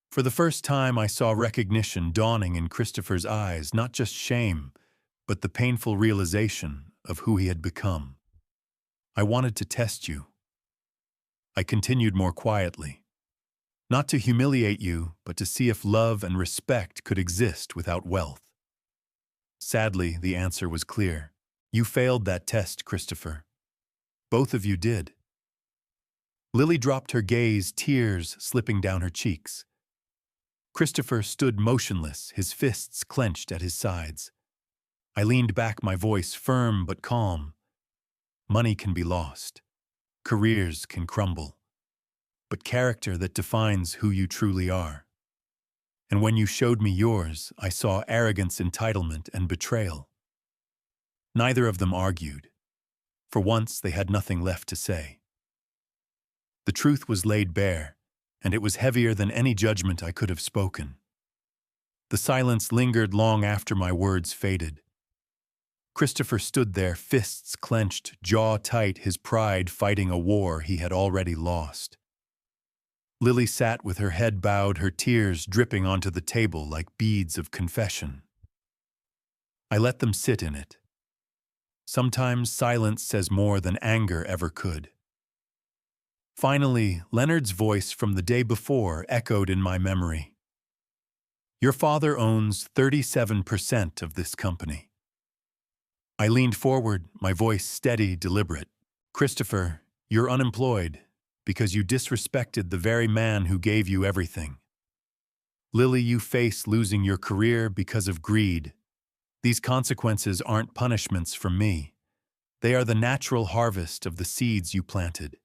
[SPEAKER 1] For the first time, I saw recognition dawning in Christopher's eyes, not just shame, but the painful realization of who he had become. "I wanted to test you." I continued more quietly. "Not to humiliate you, but to see if love and respect could exist without wealth." Sadly, the answer was clear. You failed that test, Christopher. Both of you did. Lily dropped her gaze, tears slipping down her cheeks. Christopher stood motionless, his fists clenched at his sides. I leaned back, my voice firm but calm. Money can be lost. Careers can crumble. But character that defines who you truly are. And when you showed me yours, I saw arrogance, entitlement, and betrayal. Neither of them argued. For once, they had nothing left to say. The truth was laid bare, and it was heavier than any judgment I could have spoken. The silence lingered long after my words faded. Christopher stood there, fists clenched, jaw tight, his pride fighting a war he had already lost. Lily sat with her head bowed, her tears dripping onto the table like beads of confession. I let them sit in it. Sometimes silence says more than anger ever could. Finally, Leonard's voice from the day before echoed in my memory. Your father owns 37% of this company. I leaned forward, my voice steady, deliberate. Christopher, you're unemployed because you disrespected the very man who gave you everything. Lily, you face losing your career because of greed. These consequences aren't punishments from me. They are the natural harvest of the seeds you planted.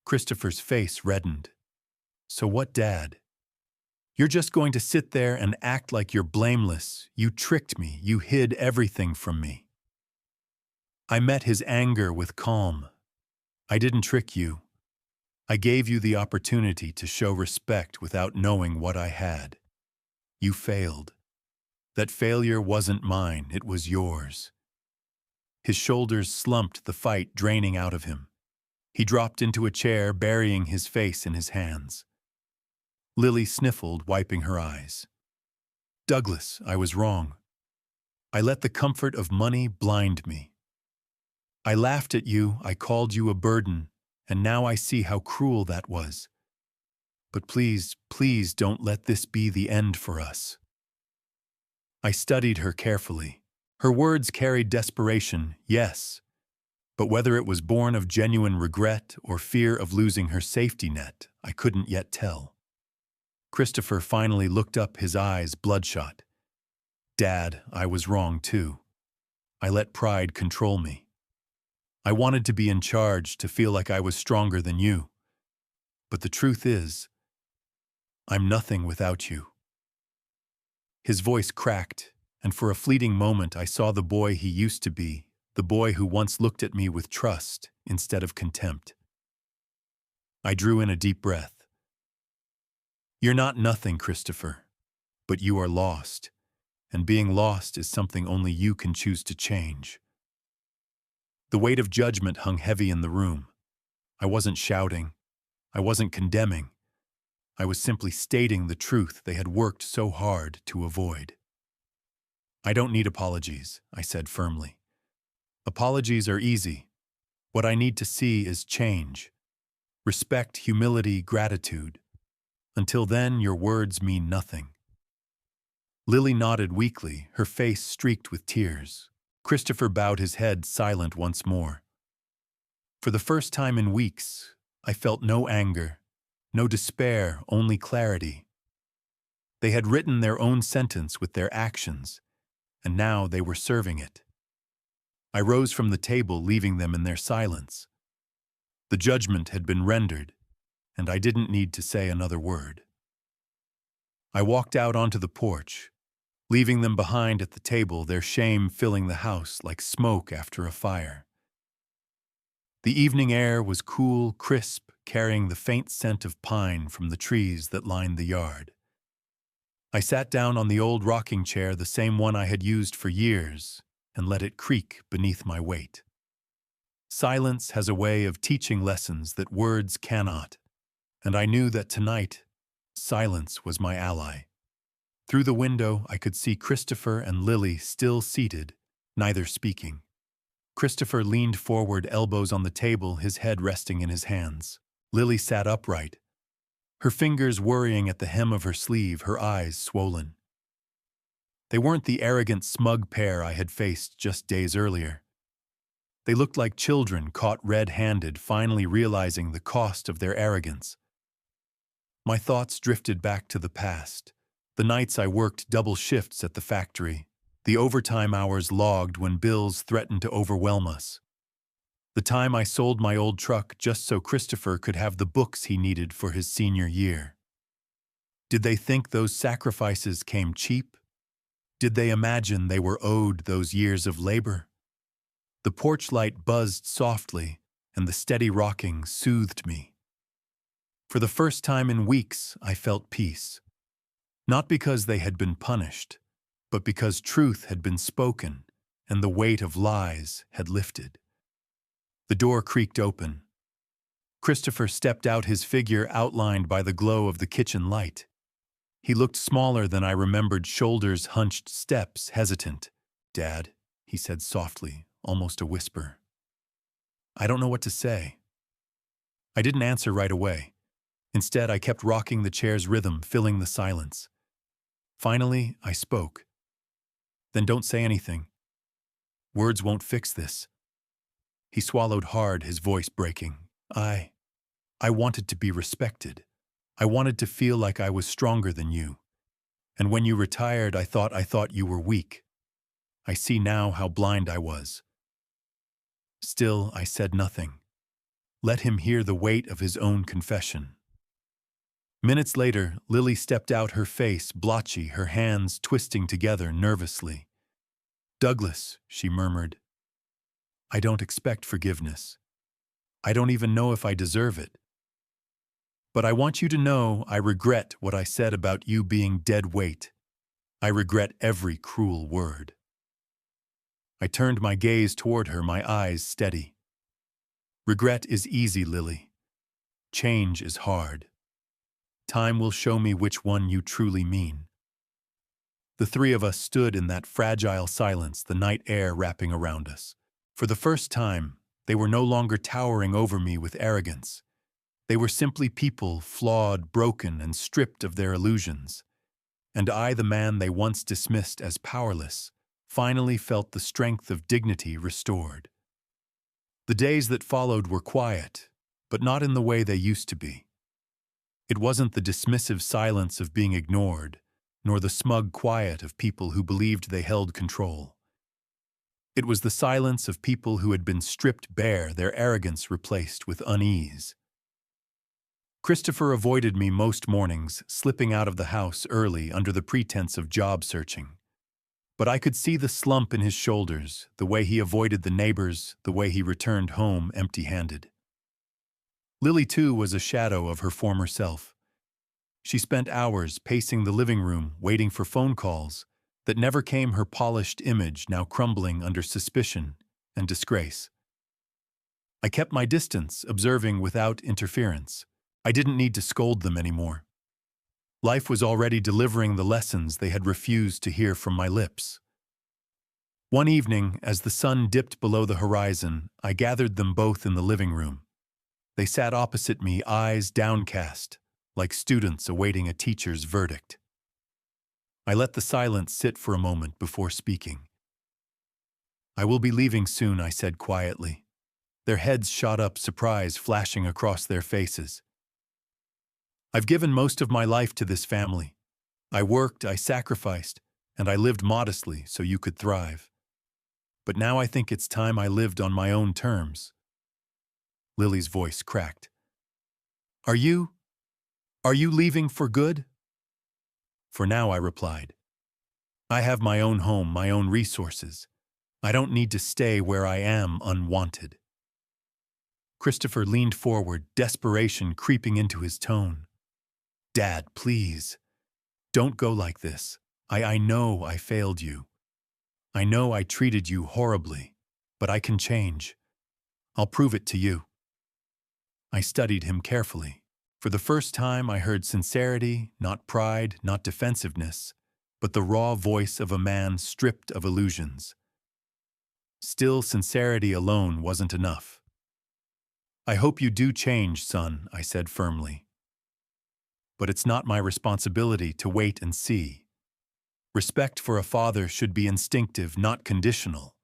[SPEAKER 1] Christopher's face reddened. So what, Dad? You're just going to sit there and act like you're blameless. You tricked me. You hid everything from me. I met his anger with calm. I didn't trick you. I gave you the opportunity to show respect without knowing what I had. You failed. That failure wasn't mine, it was yours. His shoulders slumped, the fight draining out of him. He dropped into a chair, burying his face in his hands. Lily sniffled, wiping her eyes. Douglas, I was wrong. I let the comfort of money blind me. I laughed at you, I called you a burden, and now I see how cruel that was. But please, please don't let this be the end for us. I studied her carefully. Her words carried desperation, yes, but whether it was born of genuine regret or fear of losing her safety net, I couldn't yet tell. Christopher finally looked up, his eyes bloodshot. Dad, I was wrong too. I let pride control me. I wanted to be in charge, to feel like I was stronger than you. But the truth is, I'm nothing without you. His voice cracked, and for a fleeting moment I saw the boy he used to be, the boy who once looked at me with trust instead of contempt. I drew in a deep breath. You're not nothing, Christopher, but you are lost, and being lost is something only you can choose to change. The weight of judgment hung heavy in the room. I wasn't shouting. I wasn't condemning. I was simply stating the truth they had worked so hard to avoid. I don't need apologies, I said firmly. Apologies are easy. What I need to see is change. Respect, humility, gratitude. Until then, your words mean nothing. Lily nodded weakly, her face streaked with tears. Christopher bowed his head, silent once more. For the first time in weeks, I felt no anger, no despair, only clarity. They had written their own sentence with their actions, and now they were serving it. I rose from the table, leaving them in their silence. The judgment had been rendered, and I didn't need to say another word. I walked out onto the porch, leaving them behind at the table, their shame filling the house like smoke after a fire. The evening air was cool, crisp, carrying the faint scent of pine from the trees that lined the yard. I sat down on the old rocking chair, the same one I had used for years, and let it creak beneath my weight. Silence has a way of teaching lessons that words cannot, and I knew that tonight, silence was my ally. Through the window, I could see Christopher and Lily still seated, neither speaking. Christopher leaned forward, elbows on the table, his head resting in his hands. Lily sat upright, her fingers worrying at the hem of her sleeve, her eyes swollen. They weren't the arrogant, smug pair I had faced just days earlier. They looked like children caught red-handed, finally realizing the cost of their arrogance. My thoughts drifted back to the past, the nights I worked double shifts at the factory, the overtime hours logged when bills threatened to overwhelm us. The time I sold my old truck just so Christopher could have the books he needed for his senior year. Did they think those sacrifices came cheap? Did they imagine they were owed those years of labor? The porch light buzzed softly, and the steady rocking soothed me. For the first time in weeks, I felt peace. Not because they had been punished, but because truth had been spoken and the weight of lies had lifted. The door creaked open. Christopher stepped out, his figure outlined by the glow of the kitchen light. He looked smaller than I remembered, shoulders hunched, steps hesitant. "Dad," he said softly, almost a whisper. I don't know what to say. I didn't answer right away. Instead, I kept rocking the chair's rhythm, filling the silence. Finally, I spoke. Then don't say anything. Words won't fix this. He swallowed hard, his voice breaking. I wanted to be respected. I wanted to feel like I was stronger than you. And when you retired, I thought you were weak. I see now how blind I was. Still, I said nothing. Let him hear the weight of his own confession. Minutes later, Lily stepped out, her face blotchy, her hands twisting together nervously. Douglas, she murmured, I don't expect forgiveness. I don't even know if I deserve it. But I want you to know I regret what I said about you being dead weight. I regret every cruel word. I turned my gaze toward her, my eyes steady. Regret is easy, Lily. Change is hard. Time will show me which one you truly mean. The three of us stood in that fragile silence, the night air wrapping around us. For the first time, they were no longer towering over me with arrogance. They were simply people, flawed, broken, and stripped of their illusions. And I, the man they once dismissed as powerless, finally felt the strength of dignity restored. The days that followed were quiet, but not in the way they used to be. It wasn't the dismissive silence of being ignored, nor the smug quiet of people who believed they held control. It was the silence of people who had been stripped bare, their arrogance replaced with unease. Christopher avoided me most mornings, slipping out of the house early under the pretense of job searching. But I could see the slump in his shoulders, the way he avoided the neighbors, the way he returned home empty-handed. Lily, too, was a shadow of her former self. She spent hours pacing the living room, waiting for phone calls that never came, her polished image now crumbling under suspicion and disgrace. I kept my distance, observing without interference. I didn't need to scold them anymore. Life was already delivering the lessons they had refused to hear from my lips. One evening, as the sun dipped below the horizon, I gathered them both in the living room. They sat opposite me, eyes downcast, like students awaiting a teacher's verdict. I let the silence sit for a moment before speaking. I will be leaving soon, I said quietly. Their heads shot up, surprise flashing across their faces. I've given most of my life to this family. I worked, I sacrificed, and I lived modestly so you could thrive. But now I think it's time I lived on my own terms. Lily's voice cracked. Are you leaving for good? For now, I replied. I have my own home, my own resources. I don't need to stay where I am unwanted. Christopher leaned forward, desperation creeping into his tone. Dad, please, don't go like this. I know I failed you. I know I treated you horribly, but I can change. I'll prove it to you. I studied him carefully. For the first time, I heard sincerity, not pride, not defensiveness, but the raw voice of a man stripped of illusions. Still, sincerity alone wasn't enough. I hope you do change, son, I said firmly. But it's not my responsibility to wait and see. Respect for a father should be instinctive, not conditional.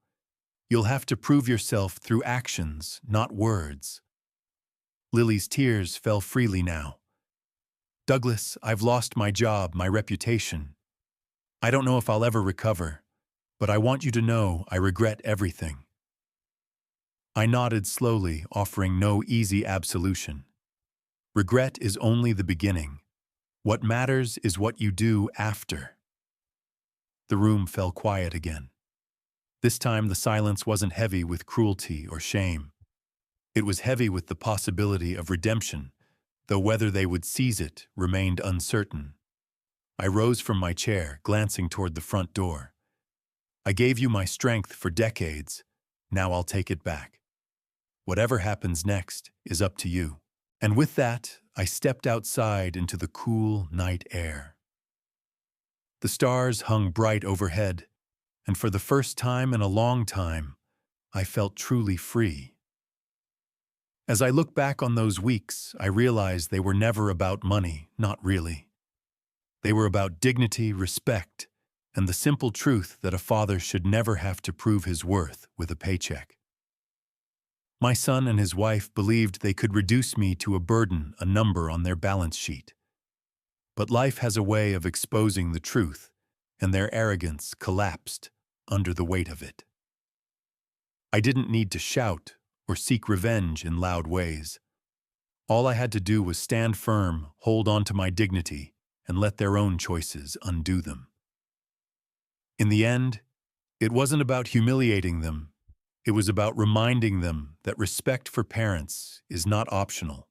[SPEAKER 1] You'll have to prove yourself through actions, not words. Lily's tears fell freely now. Douglas, I've lost my job, my reputation. I don't know if I'll ever recover, but I want you to know I regret everything. I nodded slowly, offering no easy absolution. Regret is only the beginning. What matters is what you do after. The room fell quiet again. This time the silence wasn't heavy with cruelty or shame. It was heavy with the possibility of redemption, though whether they would seize it remained uncertain. I rose from my chair, glancing toward the front door. I gave you my strength for decades. Now I'll take it back. Whatever happens next is up to you. And with that, I stepped outside into the cool night air. The stars hung bright overhead, and for the first time in a long time, I felt truly free. As I look back on those weeks, I realize they were never about money, not really. They were about dignity, respect, and the simple truth that a father should never have to prove his worth with a paycheck. My son and his wife believed they could reduce me to a burden, a number on their balance sheet. But life has a way of exposing the truth, and their arrogance collapsed under the weight of it. I didn't need to shout or seek revenge in loud ways. All I had to do was stand firm, hold on to my dignity, and let their own choices undo them. In the end, it wasn't about humiliating them. It was about reminding them that respect for parents is not optional.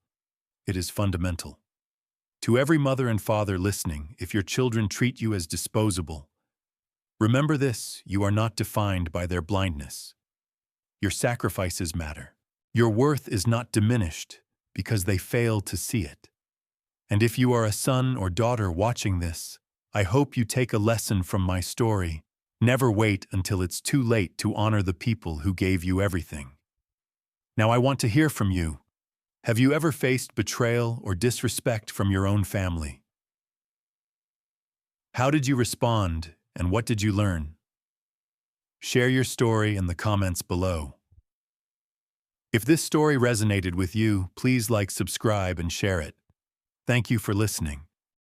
[SPEAKER 1] It is fundamental. To every mother and father listening, if your children treat you as disposable, remember this: you are not defined by their blindness. Your sacrifices matter. Your worth is not diminished because they fail to see it. And if you are a son or daughter watching this, I hope you take a lesson from my story. Never wait until it's too late to honor the people who gave you everything. Now I want to hear from you. Have you ever faced betrayal or disrespect from your own family? How did you respond, and what did you learn? Share your story in the comments below. If this story resonated with you, please like, subscribe, and share it. Thank you for listening.